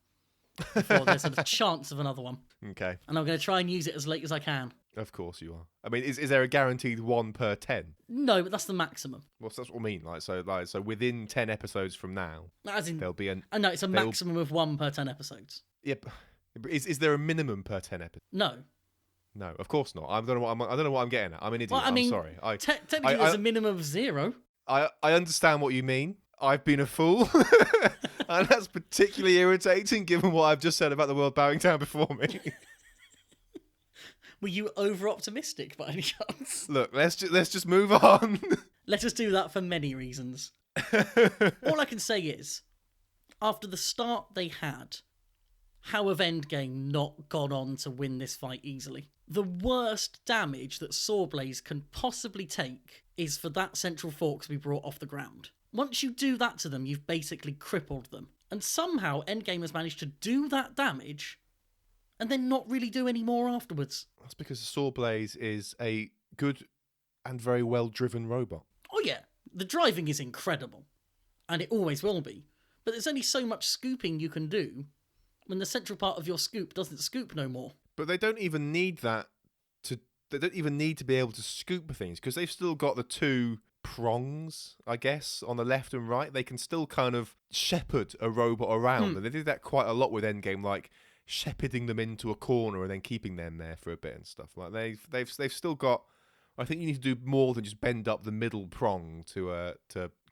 before there's a chance of another one. Okay. And I'm going to try and use it as late as I can. Of course you are. I mean, is there a guaranteed 1 per 10? No, but that's the maximum. Well, that's what I mean. So within 10 episodes from now, As in, there'll be an... I know, it's a maximum of 1 per 10 episodes. Yep. Is there a minimum per 10 episodes? No. No, of course not. I don't know what I'm getting at. I'm an idiot. Well, I mean, I'm sorry. Technically, there's a minimum of 0. I understand what you mean. I've been a fool. And that's particularly irritating given what I've just said about the world bowing down before me. Were you over-optimistic by any chance? Look, let's just move on. Let us do that for many reasons. All I can say is, after the start they had, how have Endgame not gone on to win this fight easily? The worst damage that Sawblaze can possibly take is for that central fork to be brought off the ground. Once you do that to them, you've basically crippled them. And somehow Endgame has managed to do that damage and then not really do any more afterwards. That's because Sawblaze is a good and very well-driven robot. Oh yeah, the driving is incredible. And it always will be. But there's only so much scooping you can do when the central part of your scoop doesn't scoop no more. But they don't even need that to... They don't even need to be able to scoop things, because they've still got the two prongs, I guess, on the left and right. They can still kind of shepherd a robot around. And they did that quite a lot with Endgame, like shepherding them into a corner and then keeping them there for a bit and stuff. Like they've still got... I think you need to do more than just bend up the middle prong to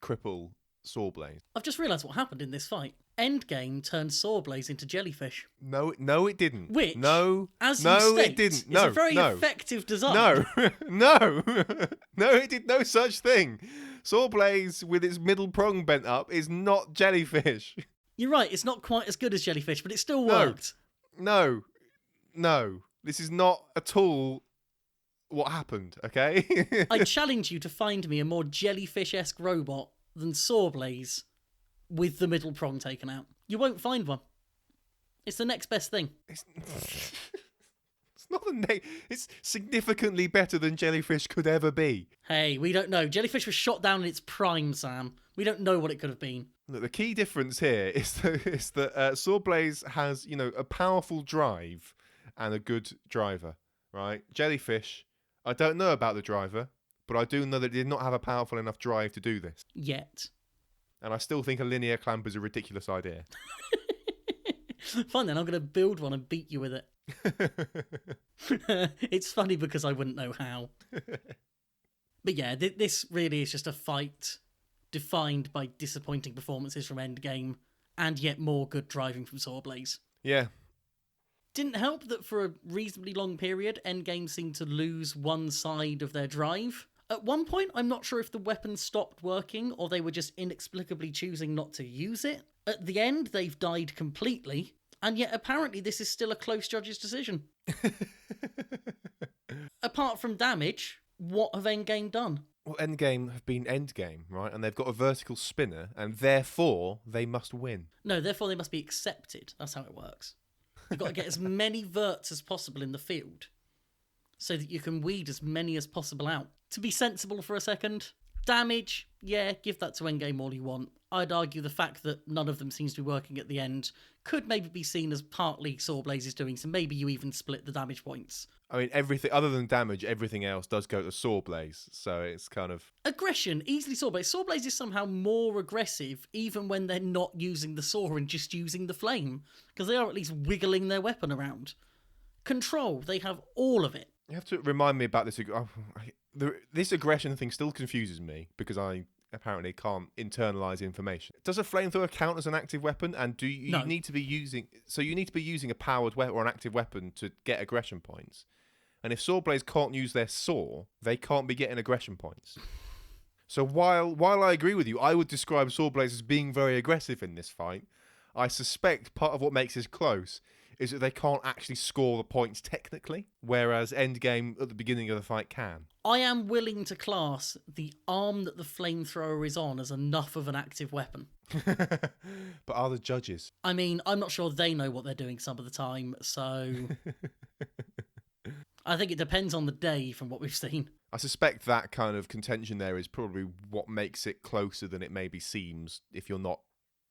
cripple Sawblaze. I've just realised what happened in this fight. Endgame turned Sawblaze into Jellyfish. No, it didn't. Which, no, as no, you state, it didn't. No, is a very no, effective design. no, no, no, it did no such thing. Sawblaze with its middle prong bent up is not Jellyfish. You're right, it's not quite as good as Jellyfish, but it still worked. No, this is not at all what happened, okay? I challenge you to find me a more Jellyfish-esque robot than Sawblaze with the middle prong taken out. You won't find one. It's the next best thing. It's not it's significantly better than Jellyfish could ever be. Hey, we don't know. Jellyfish was shot down in its prime, Sam. We don't know what it could have been. Look, the key difference here is that Sawblaze has, a powerful drive and a good driver, right? Jellyfish, I don't know about the driver, but I do know that it did not have a powerful enough drive to do this. Yet. And I still think a linear clamp is a ridiculous idea. Fine then, I'm going to build one and beat you with it. It's funny because I wouldn't know how. But yeah, this really is just a fight defined by disappointing performances from Endgame and yet more good driving from Sawblaze. Yeah. Didn't help that for a reasonably long period, Endgame seemed to lose one side of their drive. At one point, I'm not sure if the weapon stopped working or they were just inexplicably choosing not to use it. At the end, they've died completely, and yet apparently this is still a close judge's decision. Apart from damage, what have Endgame done? Well, Endgame have been Endgame, right? And they've got a vertical spinner, and therefore they must win. No, therefore they must be accepted. That's how it works. You've got to get as many verts as possible in the field so that you can weed as many as possible out. To be sensible for a second, damage, yeah, give that to Endgame all you want. I'd argue the fact that none of them seems to be working at the end could maybe be seen as partly Sawblaze is doing, so maybe you even split the damage points. I mean, everything other than damage, everything else does go to Sawblaze, so it's kind of... Aggression, easily Sawblaze. Sawblaze is somehow more aggressive even when they're not using the saw and just using the flame, because they are at least wiggling their weapon around. Control, they have all of it. You have to remind me about this. This aggression thing still confuses me because I apparently can't internalize information. Does a flamethrower count as an active weapon? And do you No. need to be using? So you need to be using a powered weapon or an active weapon to get aggression points. And if Sawblaze can't use their saw, they can't be getting aggression points. So while I agree with you, I would describe Sawblaze as being very aggressive in this fight. I suspect part of what makes this close is that they can't actually score the points technically, whereas Endgame at the beginning of the fight can. I am willing to class the arm that the flamethrower is on as enough of an active weapon. But are the judges? I mean, I'm not sure they know what they're doing some of the time, so... I think it depends on the day from what we've seen. I suspect that kind of contention there is probably what makes it closer than it maybe seems if you're not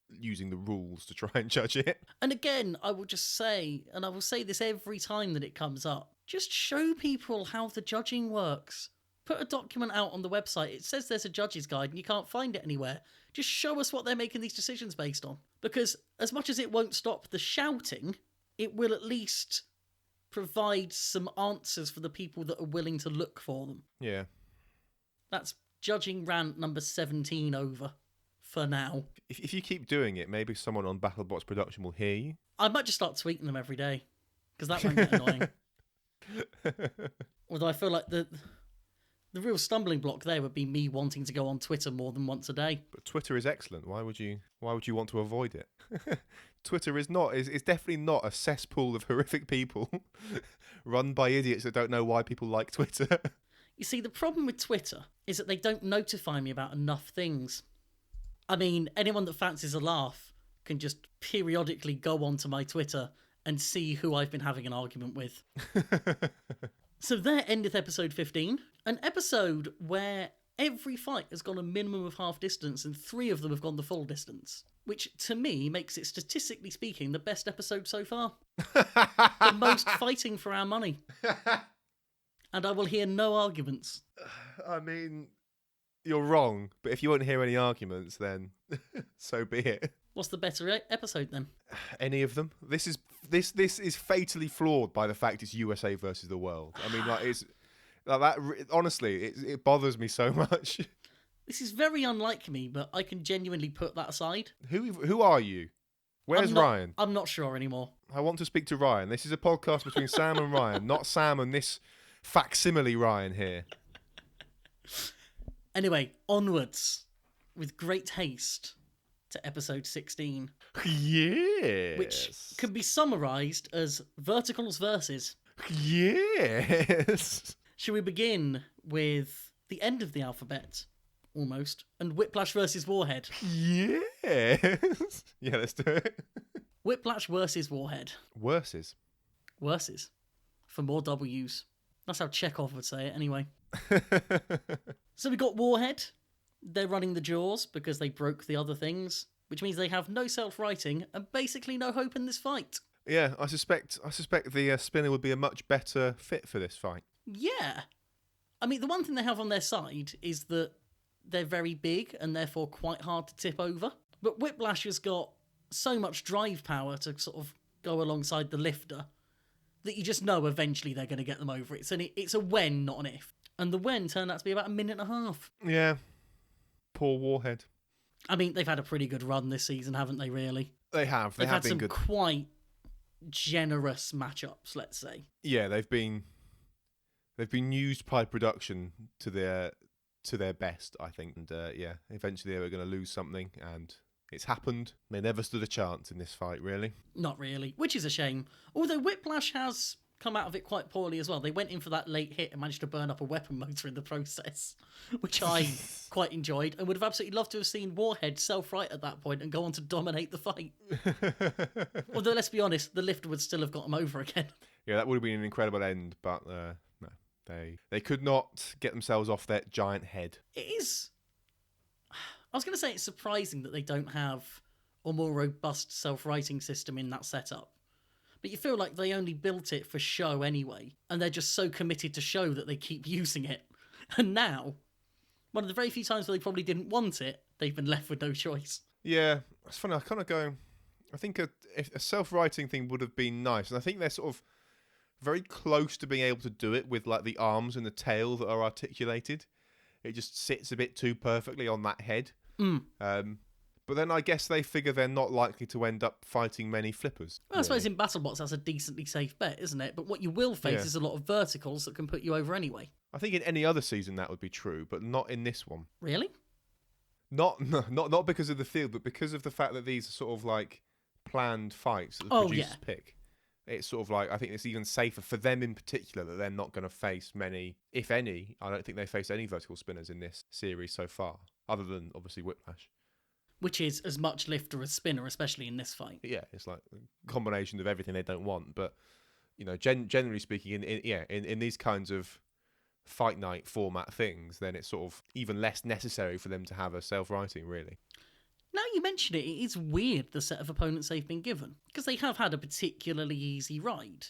using the rules to try and judge it. And again, I will just say, and I will say this every time that it comes up, just show people how the judging works. Put a document out on the website. It says there's a judge's guide and you can't find it anywhere. Just show us what they're making these decisions based on. Because as much as it won't stop the shouting, it will at least provide some answers for the people that are willing to look for them. Yeah. That's judging rant number 17 over. For now. If you keep doing it, maybe someone on BattleBots production will hear you. I might just start tweeting them every day, because that won't get annoying. Although I feel like the real stumbling block there would be me wanting to go on Twitter more than once a day. But Twitter is excellent. Why would you want to avoid it? Twitter is definitely not a cesspool of horrific people run by idiots that don't know why people like Twitter. You see, the problem with Twitter is that they don't notify me about enough things. I mean, anyone that fancies a laugh can just periodically go onto my Twitter and see who I've been having an argument with. So there endeth episode 15, an episode where every fight has gone a minimum of half distance and 3 of them have gone the full distance, which to me makes it, statistically speaking, the best episode so far. The most fighting for our money. And I will hear no arguments. I mean, you're wrong, but if you won't hear any arguments, then so be it. What's the better episode then? Any of them? This is fatally flawed by the fact it's USA versus the world. I mean, like it's like that. Honestly, it bothers me so much. This is very unlike me, but I can genuinely put that aside. Who are you? Where's Ryan? I'm not sure anymore. I want to speak to Ryan. This is a podcast between Sam and Ryan, not Sam and this facsimile Ryan here. Anyway, onwards with great haste to episode 16. Yes. Which can be summarised as Verticals versus. Yes. Shall we begin with the end of the alphabet, almost, and Whiplash versus Warhead? Yes. Yeah, let's do it. Whiplash versus Warhead. Worses. Worses. For more W's. That's how Chekhov would say it anyway. So we got Warhead. They're running the jaws because they broke the other things, which means they have no self-writing and basically no hope in this fight. Yeah, I suspect the spinner would be a much better fit for this fight. Yeah. I mean, the one thing they have on their side is that they're very big and therefore quite hard to tip over. But Whiplash has got so much drive power to sort of go alongside the lifter that you just know eventually they're going to get them over it. So it's a when, not an if. And the when turned out to be about 1.5 minutes. Yeah. Poor Warhead. I mean, they've had a pretty good run this season, haven't they, really? They have. They've have had been some good. Quite generous matchups, let's say. Yeah, they've been used by production to their best, I think. And yeah, eventually they were going to lose something, and it's happened. They never stood a chance in this fight, really. Not really, which is a shame. Although Whiplash has come out of it quite poorly as well. They went in for that late hit and managed to burn up a weapon motor in the process, which I quite enjoyed and would have absolutely loved to have seen Warhead self-right at that point and go on to dominate the fight. Although, let's be honest, the lifter would still have got him over again. Yeah, that would have been an incredible end, but no. They could not get themselves off that giant head. It is... I was going to say it's surprising that they don't have a more robust self-writing system in that setup. But you feel like they only built it for show anyway, and they're just so committed to show that they keep using it. And now, one of the very few times where they probably didn't want it, they've been left with no choice. Yeah, it's funny. I think if a self-writing thing would have been nice, and I think they're sort of very close to being able to do it with like the arms and the tail that are articulated. It just sits a bit too perfectly on that head. But then I guess they figure they're not likely to end up fighting many flippers. Well, I suppose in BattleBots that's a decently safe bet, isn't it? But what you will face is a lot of verticals that can put you over anyway. I think in any other season that would be true, but not in this one. Really? Not because of the field, but because of the fact that these are sort of like planned fights that the producers pick. It's sort of like, I think it's even safer for them in particular that they're not going to face many, if any. I don't think they faced any vertical spinners in this series so far, other than obviously Whiplash. Which is as much lifter as spinner, especially in this fight. Yeah, it's like a combination of everything they don't want. But, you know, generally speaking, in these kinds of fight night format things, then it's sort of even less necessary for them to have a self-writing, really. Now you mention it, it is weird the set of opponents they've been given, because they have had a particularly easy ride,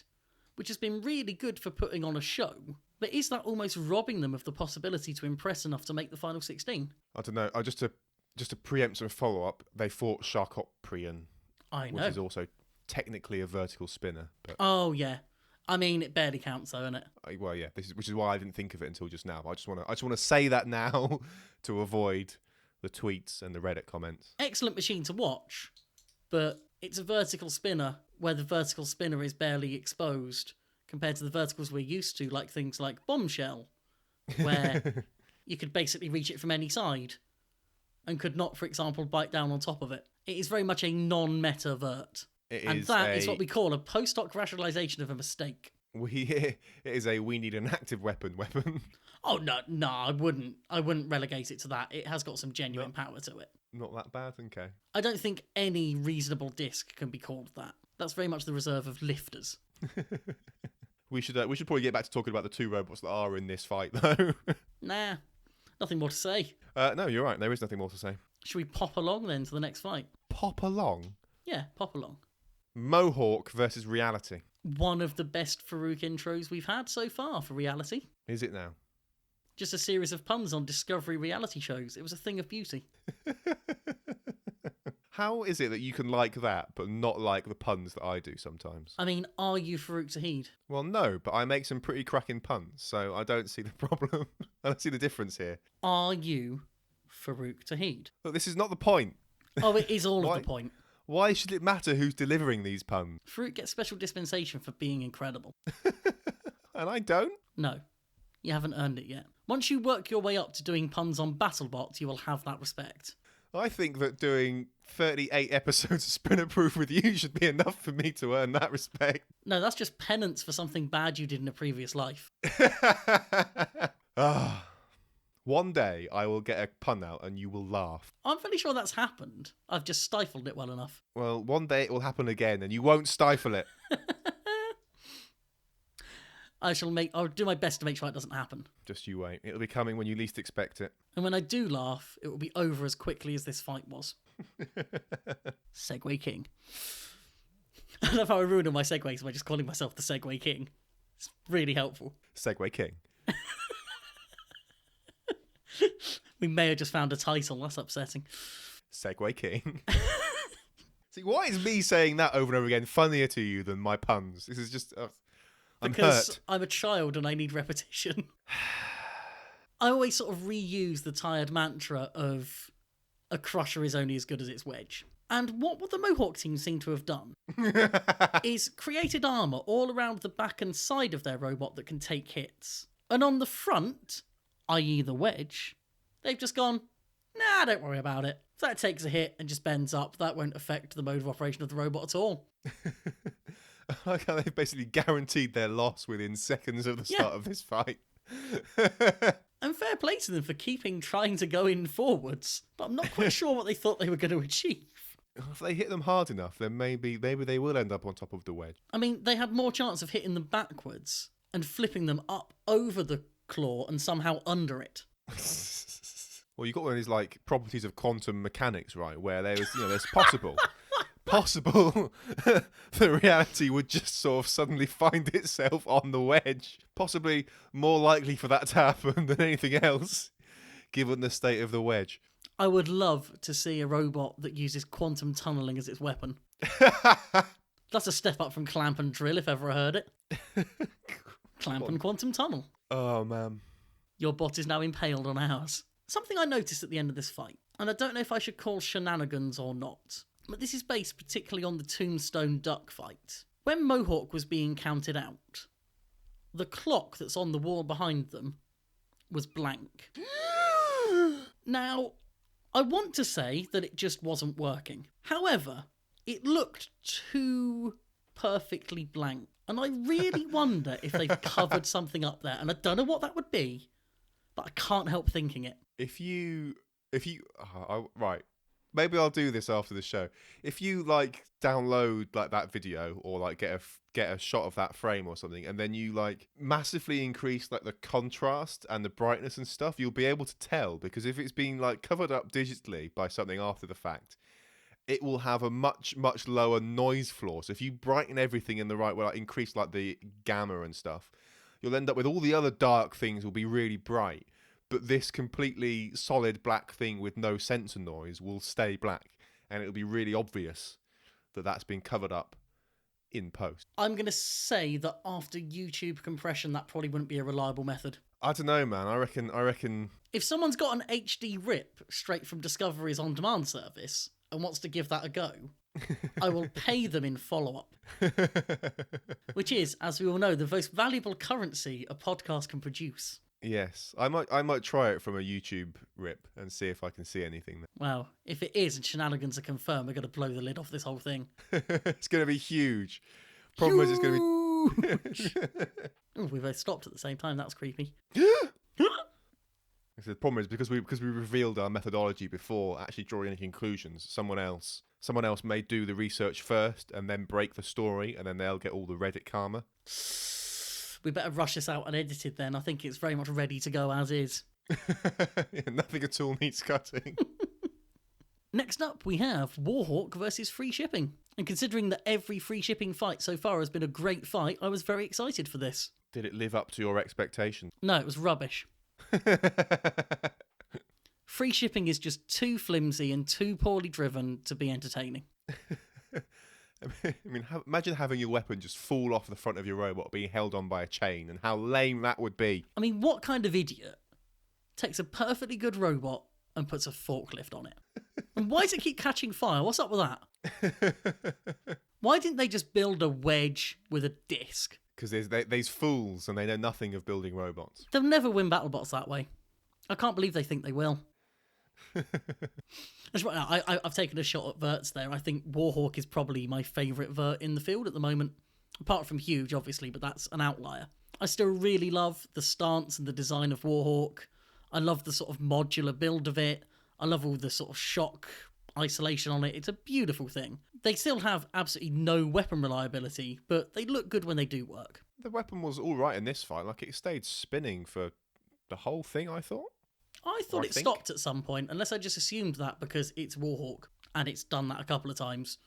which has been really good for putting on a show. But is that almost robbing them of the possibility to impress enough to make the final 16? I don't know. Just to preempt some follow-up, they fought Sharkoprian, which is also technically a vertical spinner. But... Oh, yeah. I mean, it barely counts, though, isn't it? Well, yeah, which is why I didn't think of it until just now. I just want to say that now to avoid the tweets and the Reddit comments. Excellent machine to watch, but it's a vertical spinner where the vertical spinner is barely exposed compared to the verticals we're used to, like things like Bombshell, where you could basically reach it from any side and could not, for example, bite down on top of it. It is very much a non-meta vert. And that is what we call a post-hoc rationalization of a mistake. It is a we need an active weapon. Oh, no, I wouldn't relegate it to that. It has got some genuine power to it. Not that bad, okay. I don't think any reasonable disc can be called that. That's very much the reserve of lifters. We should probably get back to talking about the two robots that are in this fight, though. Nah, nothing more to say. No, you're right. There is nothing more to say. Should we pop along then to the next fight? Pop along? Yeah, pop along. Mohawk versus Reality. One of the best Farouk intros we've had so far for Reality. Is it now? Just a series of puns on Discovery reality shows. It was a thing of beauty. How is it that you can like that, but not like the puns that I do sometimes? I mean, are you Farouk Tahid? Well, no, but I make some pretty cracking puns, so I don't see the problem. I don't see the difference here. Are you Farouk Tahid? Look, this is not the point. Oh, it is all of the point. Why should it matter who's delivering these puns? Farouk gets special dispensation for being incredible. And I don't? No, you haven't earned it yet. Once you work your way up to doing puns on BattleBot, you will have that respect. I think that doing 38 episodes of Spinnerproof with you should be enough for me to earn that respect. No, that's just penance for something bad you did in a previous life. One day I will get a pun out and you will laugh. I'm fairly sure that's happened. I've just stifled it well enough. Well, one day it will happen again and you won't stifle it. I'll do my best to make sure it doesn't happen. Just you wait. It'll be coming when you least expect it. And when I do laugh, it will be over as quickly as this fight was. Segway King. I love how I ruined all my segues by just calling myself the Segway King. It's really helpful. Segway King. We may have just found a title. That's upsetting. Segway King. See, why is me saying that over and over again funnier to you than my puns? This is just... I'm because hurt. I'm a child and I need repetition. I always sort of reuse the tired mantra of a crusher is only as good as its wedge. And what the Mohawk team seem to have done is created armour all around the back and side of their robot that can take hits. And on the front, i.e. the wedge, they've just gone, nah, don't worry about it. If that takes a hit and just bends up, that won't affect the mode of operation of the robot at all. I like how they've basically guaranteed their loss within seconds of the start of this fight. And fair play to them for trying to go in forwards, but I'm not quite sure what they thought they were going to achieve. If they hit them hard enough, then maybe they will end up on top of the wedge. I mean, they had more chance of hitting them backwards and flipping them up over the claw and somehow under it. Well, you got one of these like properties of quantum mechanics, right? Where there's possible the reality would just sort of suddenly find itself on the wedge. Possibly more likely for that to happen than anything else, given the state of the wedge. I would love to see a robot that uses quantum tunneling as its weapon. That's a step up from clamp and drill, if ever I heard it. Clamp and quantum tunnel. Oh, man. Your bot is now impaled on ours. Something I noticed at the end of this fight, and I don't know if I should call shenanigans or not, but this is based particularly on the Tombstone Duck fight. When Mohawk was being counted out, the clock that's on the wall behind them was blank. Now, I want to say that it just wasn't working. However, it looked too perfectly blank. And I really wonder if they've covered something up there. And I don't know what that would be, but I can't help thinking it. Right. Maybe I'll do this after the show. If you like download like that video or like get a shot of that frame or something, and then you like massively increase like the contrast and the brightness and stuff, you'll be able to tell, because if it's been like covered up digitally by something after the fact, it will have a much lower noise floor. So if you brighten everything in the right way, like increase like the gamma and stuff, you'll end up with all the other dark things will be really bright. But this completely solid black thing with no sensor noise will stay black, and it'll be really obvious that that's been covered up in post. I'm going to say that after YouTube compression, that probably wouldn't be a reliable method. I don't know, man. I reckon... If someone's got an HD rip straight from Discovery's on-demand service and wants to give that a go, I will pay them in follow-up, which is, as we all know, the most valuable currency a podcast can produce. Yes, I might try it from a YouTube rip and see if I can see anything there. Wow, if it is and shenanigans are confirmed, we're going to blow the lid off this whole thing. It's going to be huge. Problem is, it's going to be. Ooh, we both stopped at the same time. That's creepy. The problem is because we revealed our methodology before actually drawing any conclusions. Someone else may do the research first and then break the story, and then they'll get all the Reddit karma. We better rush this out unedited then. I think it's very much ready to go as is. Yeah, nothing at all needs cutting. Next up, we have Warhawk versus free shipping. And considering that every free shipping fight so far has been a great fight, I was very excited for this. Did it live up to your expectations? No, it was rubbish. Free shipping is just too flimsy and too poorly driven to be entertaining. I mean, imagine having your weapon just fall off the front of your robot being held on by a chain, and how lame that would be. I mean, what kind of idiot takes a perfectly good robot and puts a forklift on it? And why does it keep catching fire? What's up with that? Why didn't they just build a wedge with a disc? Because there's fools and they know nothing of building robots. They'll never win BattleBots that way. I can't believe they think they will. I've taken a shot at verts there. I think Warhawk is probably my favourite vert in the field at the moment. Apart from Huge, obviously, but that's an outlier. I still really love the stance and the design of Warhawk. I love the sort of modular build of it. I love all the sort of shock isolation on it. It's a beautiful thing. They still have absolutely no weapon reliability, but they look good when they do work. The weapon was all right in this fight. Like, it stayed spinning for the whole thing, I thought. I thought it stopped at some point, unless I just assumed that because it's Warhawk and it's done that a couple of times.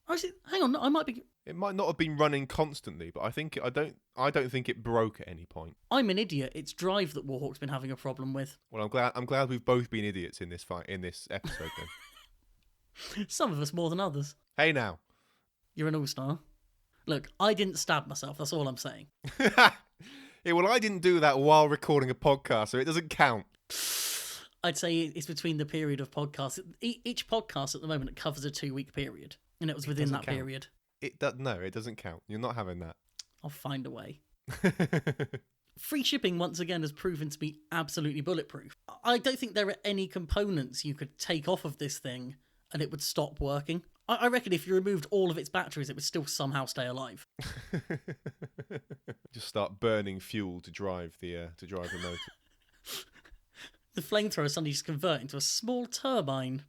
Hang on, I might be. It might not have been running constantly, but I don't think it broke at any point. I'm an idiot. It's drive that Warhawk's been having a problem with. Well, I'm glad we've both been idiots in this fight, in this episode then. Some of us more than others. Hey now. You're an all-star. Look, I didn't stab myself, that's all I'm saying. Yeah, well, I didn't do that while recording a podcast, so it doesn't count. I'd say it's between the period of podcasts. Each podcast at the moment covers a 2-week period, and it was within that period. No, it doesn't count. You're not having that. I'll find a way. Free shipping, once again, has proven to be absolutely bulletproof. I don't think there are any components you could take off of this thing and it would stop working. I reckon if you removed all of its batteries, it would still somehow stay alive. Just start burning fuel to drive the motor. The flamethrower suddenly just convert into a small turbine.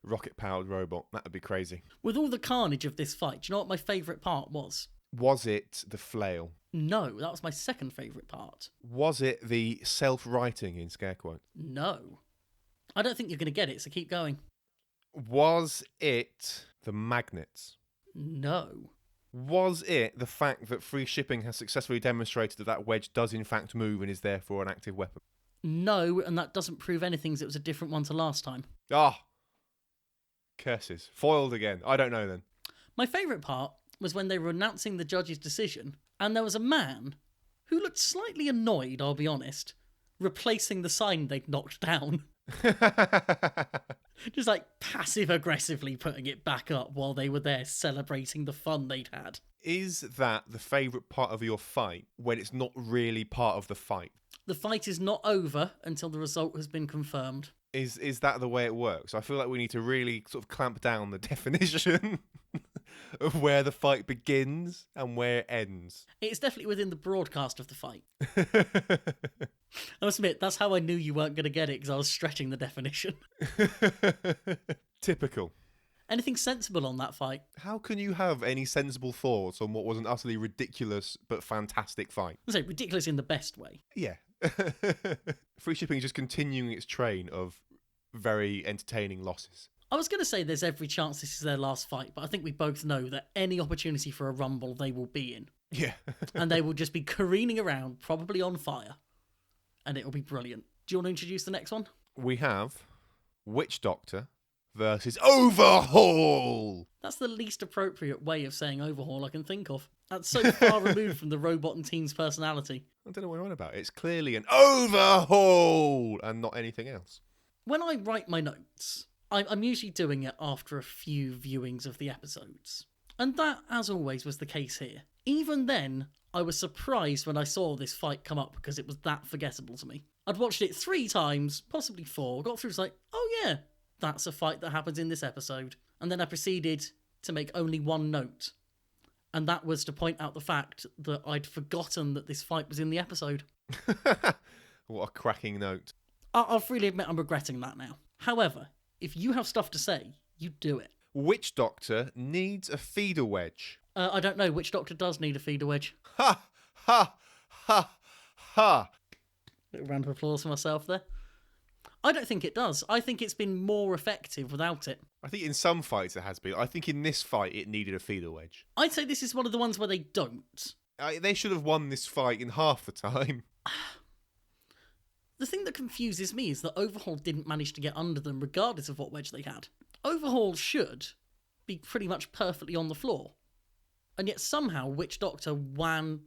Rocket-powered robot. That would be crazy. With all the carnage of this fight, do you know what my favourite part was? Was it the flail? No, that was my second favourite part. Was it the self-writing in scare quote? No. I don't think you're going to get it, so keep going. Was it the magnets? No. Was it the fact that free shipping has successfully demonstrated that wedge does in fact move and is therefore an active weapon? No, and that doesn't prove anything as it was a different one to last time. Ah! Curses. Foiled again. I don't know then. My favourite part was when they were announcing the judge's decision, and there was a man who looked slightly annoyed, I'll be honest, replacing the sign they'd knocked down. Just like passive-aggressively putting it back up while they were there celebrating the fun they'd had. Is that the favourite part of your fight when it's not really part of the fight? The fight is not over until the result has been confirmed. Is that the way it works? I feel like we need to really sort of clamp down the definition of where the fight begins and where it ends. It's definitely within the broadcast of the fight. I must admit, that's how I knew you weren't going to get it, because I was stretching the definition. Typical. Anything sensible on that fight? How can you have any sensible thoughts on what was an utterly ridiculous but fantastic fight? I say ridiculous in the best way. Yeah. Free shipping is just continuing its train of very entertaining losses. I was going to say there's every chance this is their last fight, but I think we both know that any opportunity for a rumble they will be in. Yeah. And they will just be careening around, probably on fire. And it'll be brilliant. Do you want to introduce the next one? We have Witch Doctor versus Overhaul. That's the least appropriate way of saying Overhaul I can think of. That's so far removed from the robot and team's personality. I don't know what you're on about. It's clearly an overhaul and not anything else. When I write my notes, I'm usually doing it after a few viewings of the episodes. And that, as always, was the case here. Even then, I was surprised when I saw this fight come up because it was that forgettable to me. I'd watched it 3 times, possibly 4, got through, was like, oh yeah, that's a fight that happens in this episode. And then I proceeded to make only one note. And that was to point out the fact that I'd forgotten that this fight was in the episode. What a cracking note. I'll freely admit I'm regretting that now. However, if you have stuff to say, you do it. Which doctor needs a feeder wedge? I don't know. Which doctor does need a feeder wedge? Ha! Ha! Ha! Ha! Little round of applause for myself there. I don't think it does. I think it's been more effective without it. I think in some fights it has been. I think in this fight it needed a feeder wedge. I'd say this is one of the ones where they don't. They should have won this fight in half the time. The thing that confuses me is that Overhaul didn't manage to get under them regardless of what wedge they had. Overhaul should be pretty much perfectly on the floor. And yet somehow Witch Doctor won.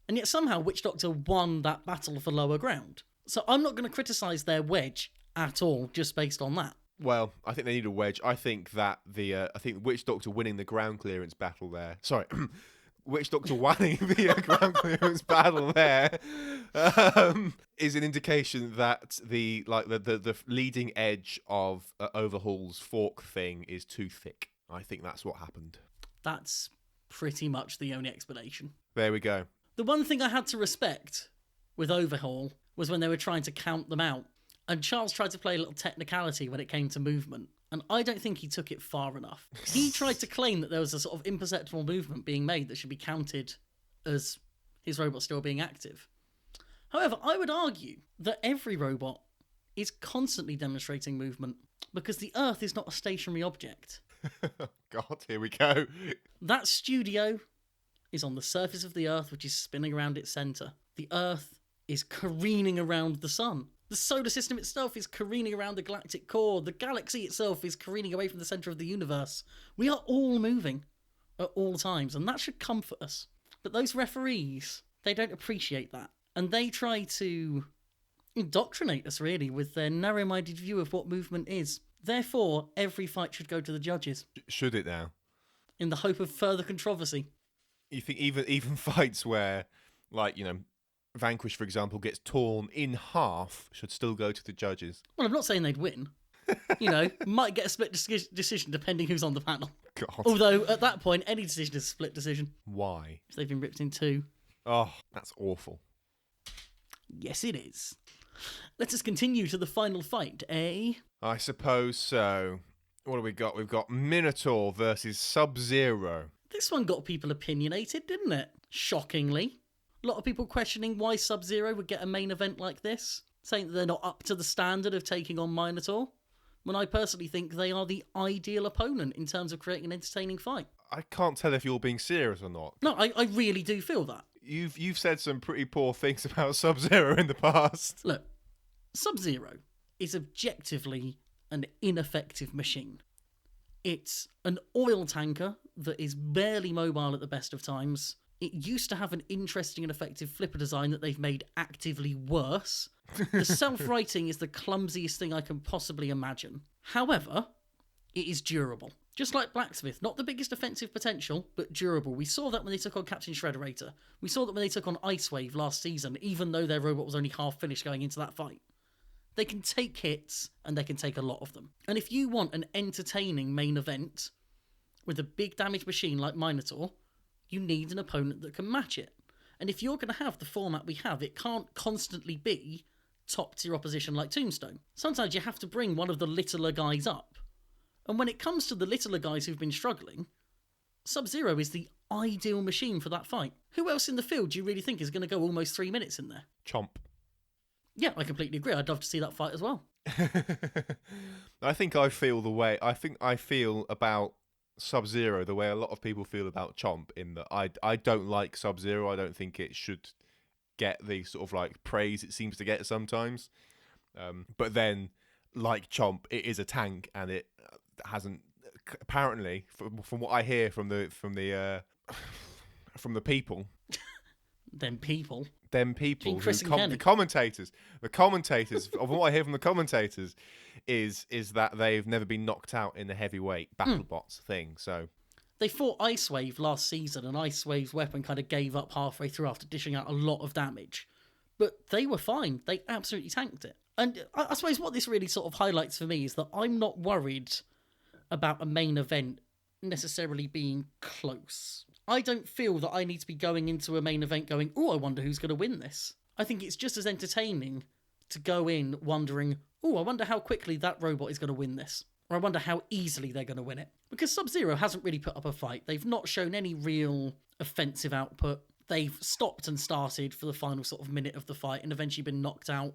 And yet somehow Witch Doctor won that battle for lower ground. So I'm not going to criticise their wedge at all just based on that. Well, I think they need a wedge. I think that I think Witch Doctor winning the ground clearance battle there. Sorry, Witch Doctor winning the ground clearance battle there is an indication that the leading edge of Overhaul's fork thing is too thick. I think that's what happened. That's pretty much the only explanation. There we go. The one thing I had to respect with Overhaul was when they were trying to count them out. And Charles tried to play a little technicality when it came to movement. And I don't think he took it far enough. He tried to claim that there was a sort of imperceptible movement being made that should be counted as his robot still being active. However, I would argue that every robot is constantly demonstrating movement because the Earth is not a stationary object. God, here we go. That studio is on the surface of the Earth, which is spinning around its centre. The Earth is careening around the sun. The solar system itself is careening around the galactic core. The galaxy itself is careening away from the centre of the universe. We are all moving at all times, and that should comfort us. But those referees, they don't appreciate that. And they try to indoctrinate us, really, with their narrow-minded view of what movement is. Therefore, every fight should go to the judges. Should it now? In the hope of further controversy. You think even fights where, Vanquish, for example, gets torn in half should still go to the judges? Well, I'm not saying they'd win. Might get a split decision depending who's on the panel. God. Although, at that point, any decision is a split decision. Why? If they've been ripped in 2. Oh, that's awful. Yes, it is. Let us continue to the final fight, eh? I suppose so. What do we got? We've got Minotaur versus Sub-Zero. This one got people opinionated, didn't it? Shockingly. A lot of people questioning why Sub-Zero would get a main event like this, saying that they're not up to the standard of taking on Minotaur, when I personally think they are the ideal opponent in terms of creating an entertaining fight. I can't tell if you're being serious or not. No, I really do feel that. You've said some pretty poor things about Sub-Zero in the past. Look, Sub-Zero is objectively an ineffective machine. It's an oil tanker that is barely mobile at the best of times. It used to have an interesting and effective flipper design that they've made actively worse. The self-righting is the clumsiest thing I can possibly imagine. However, it is durable. Just like Blacksmith, not the biggest offensive potential, but durable. We saw that when they took on Captain Shredderator. We saw that when they took on Icewave last season, even though their robot was only half finished going into that fight. They can take hits, and they can take a lot of them. And if you want an entertaining main event with a big damage machine like Minotaur, you need an opponent that can match it. And if you're going to have the format we have, it can't constantly be top-tier opposition like Tombstone. Sometimes you have to bring one of the littler guys up. And when it comes to the littler guys who've been struggling, Sub-Zero is the ideal machine for that fight. Who else in the field do you really think is going to go almost 3 minutes in there? Chomp. Yeah, I completely agree. I'd love to see that fight as well. I think I feel about Sub-Zero the way a lot of people feel about Chomp, in that I don't like Sub-Zero. I don't think it should get the sort of like praise it seems to get sometimes. But then, like Chomp, it is a tank, and it hasn't, apparently, from what I hear from the from the people. Them people. Them people, Chris and Kenny. the commentators of what I hear from the commentators is that they've never been knocked out in the heavyweight battle bots thing. So They fought Ice Wave last season, and Ice Wave's weapon kind of gave up halfway through after dishing out a lot of damage. But they were fine. They absolutely tanked it. And I suppose what this really sort of highlights for me is that I'm not worried about a main event necessarily being close. I don't feel that I need to be going into a main event going, oh, I wonder who's going to win this. I think it's just as entertaining to go in wondering, oh, I wonder how quickly that robot is going to win this. Or I wonder how easily they're going to win it. Because Sub-Zero hasn't really put up a fight. They've not shown any real offensive output. They've stopped and started for the final sort of minute of the fight and eventually been knocked out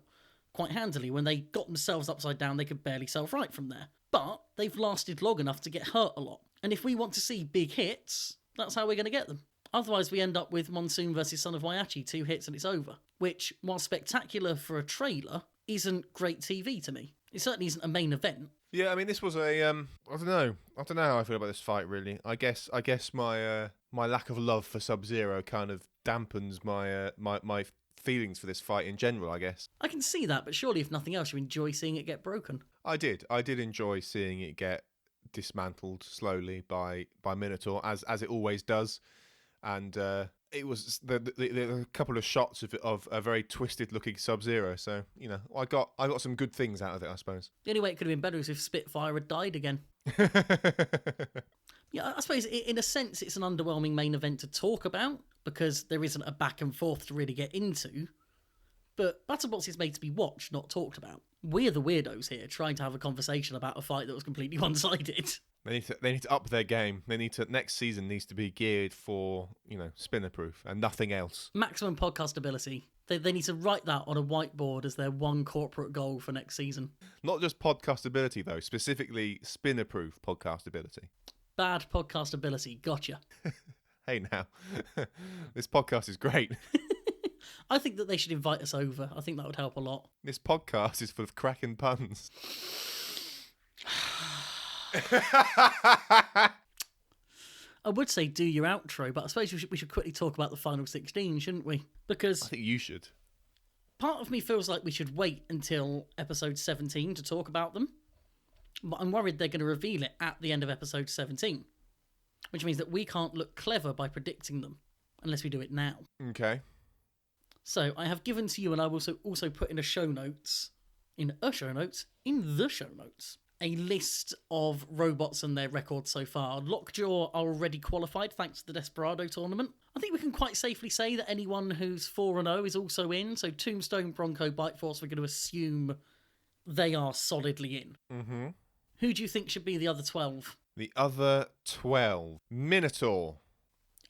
quite handily. When they got themselves upside down, they could barely self-right from there. But they've lasted long enough to get hurt a lot. And if we want to see big hits, that's how we're going to get them. Otherwise, we end up with Monsoon versus Son of Waiachi, 2 hits and it's over. Which, while spectacular for a trailer, isn't great TV to me. It certainly isn't a main event. yeah, I mean, this was a I don't know how I feel about this fight really. I guess my my lack of love for Sub-Zero kind of dampens my feelings for this fight in general, I guess. I can see that, but surely if nothing else, you enjoy seeing it get broken. I did enjoy seeing it get dismantled slowly by Minotaur, as it always does, and it was the couple of shots of a very twisted looking Sub-Zero. So I got some good things out of it, I suppose. The only way it could have been better is if Spitfire had died again. Yeah, I suppose in a sense it's an underwhelming main event to talk about because there isn't a back and forth to really get into. But BattleBots is made to be watched, not talked about. We're the weirdos here, trying to have a conversation about a fight that was completely one-sided. They need to up their game. Next season needs to be geared for Spinnerproof and nothing else. Maximum podcastability. They need to write that on a whiteboard as their one corporate goal for next season. Not just podcastability though, specifically Spinnerproof podcastability. Bad podcastability, gotcha. Hey now, this podcast is great. I think that they should invite us over. I think that would help a lot. This podcast is full of cracking puns. I would say do your outro, but I suppose we should quickly talk about the final 16, shouldn't we? Because I think you should. part of me feels like we should wait until episode 17 to talk about them. But I'm worried they're going to reveal it at the end of episode 17. Which means that we can't look clever by predicting them unless we do it now. Okay. So I have given to you, and I will also put in the show notes, a list of robots and their records so far. Lockjaw are already qualified thanks to the Desperado tournament. I think we can quite safely say that anyone who's 4-0 is also in. So Tombstone, Bronco, Bite Force, we're going to assume they are solidly in. Mm-hmm. Who do you think should be the other 12? The other 12. Minotaur.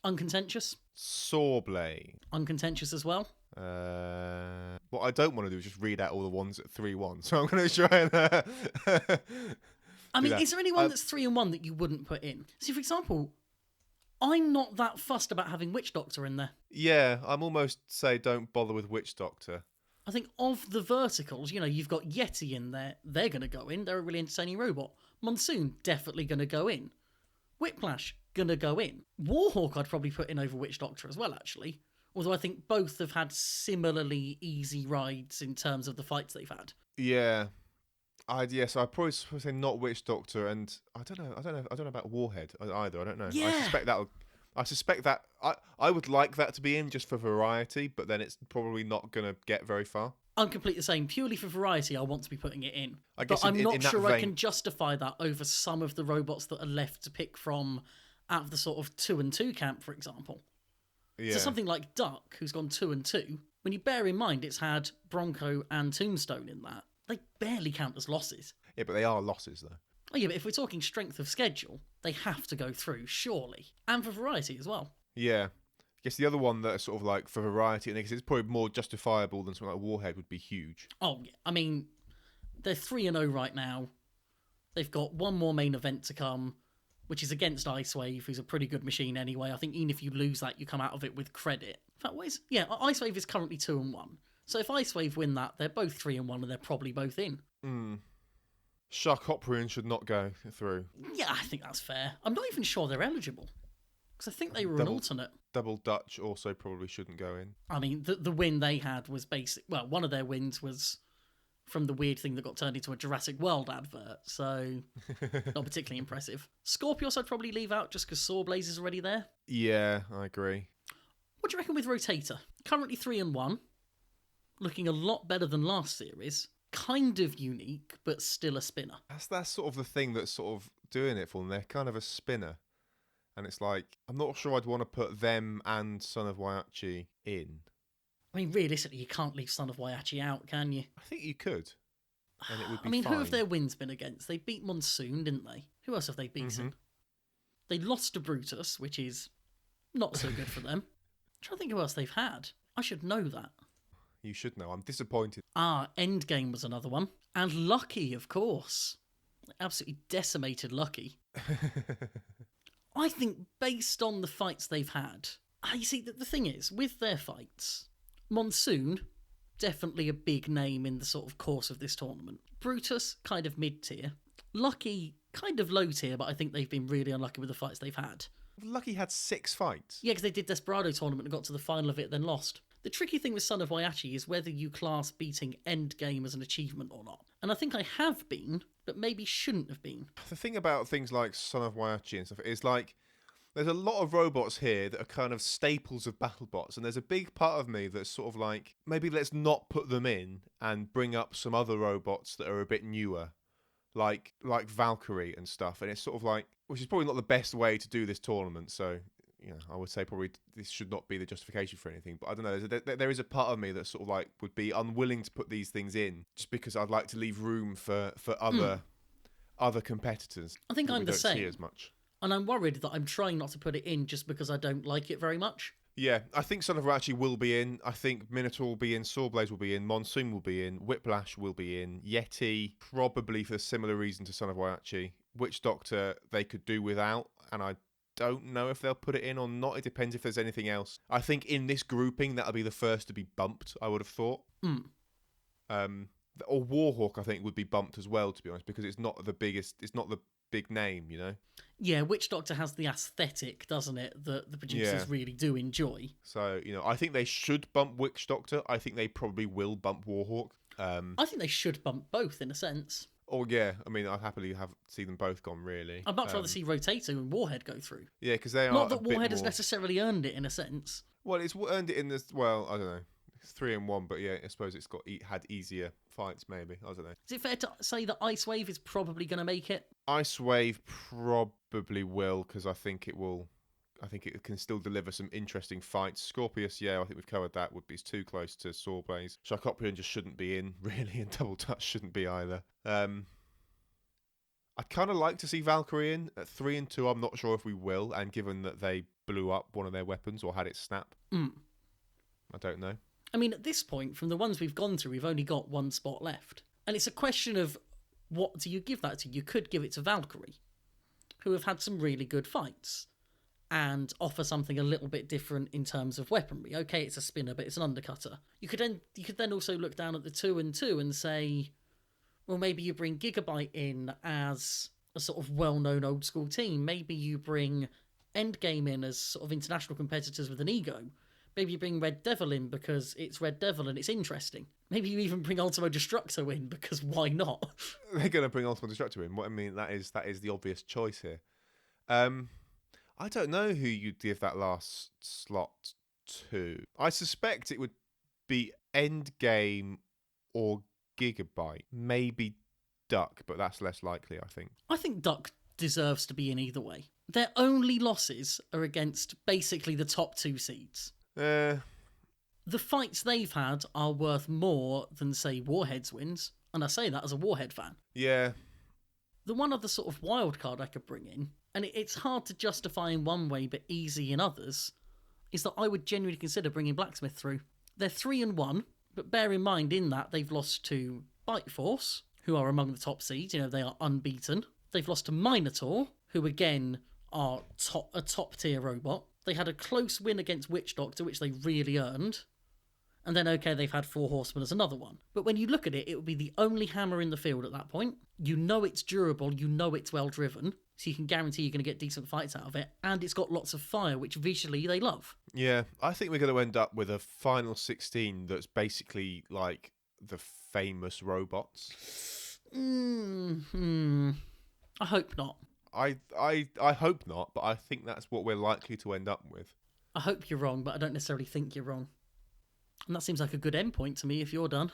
Uncontentious? Sawblade. Uncontentious as well? What I don't want to do is just read out all the ones at 3-1. So I'm going to try and... I mean, is there anyone that's 3-1 that you wouldn't put in? See, for example, I'm not that fussed about having Witch Doctor in there. Yeah, I'm almost say don't bother with Witch Doctor. I think of the verticals, you've got Yeti in there. They're going to go in. They're a really entertaining robot. Monsoon, definitely going to go in. Whiplash, going to go in. Warhawk I'd probably put in over Witch Doctor as well, actually. Although I think both have had similarly easy rides in terms of the fights they've had. Yeah. I'd probably say not Witch Doctor, and I don't know about Warhead either. I don't know. Yeah. I suspect that I would like that to be in just for variety, but then it's probably not going to get very far. I'm completely the same. Purely for variety, I want to be putting it in. I guess but I'm not in that sure vein... I can justify that over some of the robots that are left to pick from out of the sort of 2-2 camp, for example. Yeah. So something like Duck, who's gone 2-2, when you bear in mind it's had Bronco and Tombstone in that, they barely count as losses. Yeah, but they are losses, though. Oh yeah, but if we're talking strength of schedule, they have to go through, surely. And for variety as well. Yeah. I guess the other one that is sort of like for variety, and I guess it's probably more justifiable than something like Warhead would be huge. Oh, yeah. I mean, they're 3-0 right now. They've got one more main event to come, which is against Icewave, who's a pretty good machine anyway. I think even if you lose that, you come out of it with credit. In fact, Icewave is currently 2-1. So if Icewave win that, they're both 3-1 and they're probably both in. Sharkoprian should not go through. Yeah, I think that's fair. I'm not even sure they're eligible. Because I think they were an Double alternate. Double Dutch also probably shouldn't go in. I mean, the win they had was basic. Well, one of their wins was from the weird thing that got turned into a Jurassic World advert, so not particularly impressive. Scorpios I'd probably leave out just because Sawblaze is already there. Yeah, I agree. What do you reckon with Rotator? Currently 3-1, looking a lot better than last series. Kind of unique, but still a spinner. That's sort of the thing that's sort of doing it for them. They're kind of a spinner. And it's like, I'm not sure I'd want to put them and Son of Waiachi in. I mean, realistically, you can't leave Son of Waiachi out, can you? I think you could. And it would be I mean, fine. who have their wins been against? They beat Monsoon, didn't they? Who else have they beaten? They lost to Brutus, which is not so good for them. I'm trying to think who else they've had. I should know that. You should know. I'm disappointed. Endgame was another one. And Lucky, of course. Absolutely decimated Lucky. I think based on the fights they've had, you see, the thing is, with their fights, Monsoon, definitely a big name in the sort of course of this tournament. Brutus, kind of mid-tier. Lucky, kind of low tier, but I think they've been really unlucky with the fights they've had. Lucky had 6 fights. Yeah, because they did Desperado tournament and got to the final of it, then lost. The tricky thing with Son of Waiachi is whether you class beating Endgame as an achievement or not. And I think I have been, but maybe shouldn't have been. The thing about things like Son of Waiachi and stuff is like, there's a lot of robots here that are kind of staples of BattleBots, and there's a big part of me that's sort of like, maybe let's not put them in and bring up some other robots that are a bit newer, like Valkyrie and stuff. And it's sort of like, which is probably not the best way to do this tournament, so I would say probably this should not be the justification for anything. But I don't know, there is a part of me that sort of like would be unwilling to put these things in just because I'd like to leave room for other competitors. I think I'm the same. See as much. And I'm worried that I'm trying not to put it in just because I don't like it very much. Yeah, I think Son of Waiachi will be in. I think Minotaur will be in. Sawblaze will be in. Monsoon will be in. Whiplash will be in. Yeti, probably for a similar reason to Son of Waiachi. Witch Doctor, they could do without, and I don't know if they'll put it in or not. It depends if there's anything else. I think in this grouping, that'll be the first to be bumped, I would have thought. Or Warhawk, I think, would be bumped as well, to be honest, because it's not the big name, Yeah, Witch Doctor has the aesthetic, doesn't it, that the producers really do enjoy. So, I think they should bump Witch Doctor. I think they probably will bump Warhawk. I think they should bump both, in a sense. Oh, yeah. I mean, I'd happily see them both gone, really. I'd much rather see Rotator and Warhead go through. Yeah, because they are not that Warhead has necessarily earned it, in a sense. Well, it's earned it in this... Well, I don't know. 3-1, but yeah, I suppose it's had easier fights, maybe. I don't know. Is it fair to say that Ice Wave is probably going to make it? Ice Wave probably will, because I think it will. I think it can still deliver some interesting fights. Scorpius, yeah, I think we've covered that. Would be too close to Sawblaze. Sharkopian just shouldn't be in, really, and Double Touch shouldn't be either. I'd kind of like to see Valkyrie in at 3-2. I'm not sure if we will, and given that they blew up one of their weapons or had it snap, I don't know. I mean, at this point, from the ones we've gone through, we've only got one spot left. And it's a question of what do you give that to? You could give it to Valkyrie, who have had some really good fights and offer something a little bit different in terms of weaponry. Okay, it's a spinner, but it's an undercutter. You could then also look down at the 2-2 and say, well, maybe you bring Gigabyte in as a sort of well-known old-school team. Maybe you bring Endgame in as sort of international competitors with an ego. Maybe you bring Red Devil in because it's Red Devil and it's interesting. Maybe you even bring Ultimo Destructo in because why not? They're going to bring Ultimo Destructo in. What I mean, that is the obvious choice here. I don't know who you'd give that last slot to. I suspect it would be Endgame or Gigabyte. Maybe Duck, but that's less likely, I think. I think Duck deserves to be in either way. Their only losses are against basically the top 2 seeds. The fights they've had are worth more than, say, Warhead's wins, and I say that as a Warhead fan. Yeah. The one other sort of wild card I could bring in, and it's hard to justify in one way but easy in others, is that I would genuinely consider bringing Blacksmith through. They're 3-1, but bear in mind in that they've lost to Bite Force, who are among the top seeds, they are unbeaten. They've lost to Minotaur, who again are a top tier robot. They had a close win against Witch Doctor, which they really earned. And then, okay, they've had Four Horsemen as another one. But when you look at it, it would be the only hammer in the field at that point. You know it's durable, you know it's well driven, so you can guarantee you're going to get decent fights out of it. And it's got lots of fire, which visually they love. Yeah, I think we're going to end up with a final 16 that's basically like the famous robots. I hope not. I hope not, but I think that's what we're likely to end up with. I hope you're wrong, but I don't necessarily think you're wrong. And that seems like a good endpoint to me if you're done.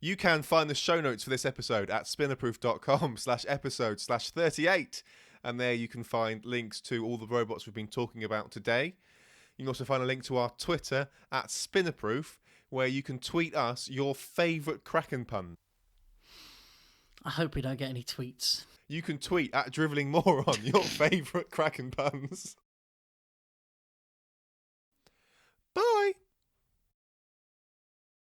You can find the show notes for this episode at spinnerproof.com/episode/38. And there you can find links to all the robots we've been talking about today. You can also find a link to our Twitter at Spinnerproof, where you can tweet us your favourite Kraken pun. I hope we don't get any tweets. You can tweet at Drivelling Moron your favourite Kraken puns. Bye!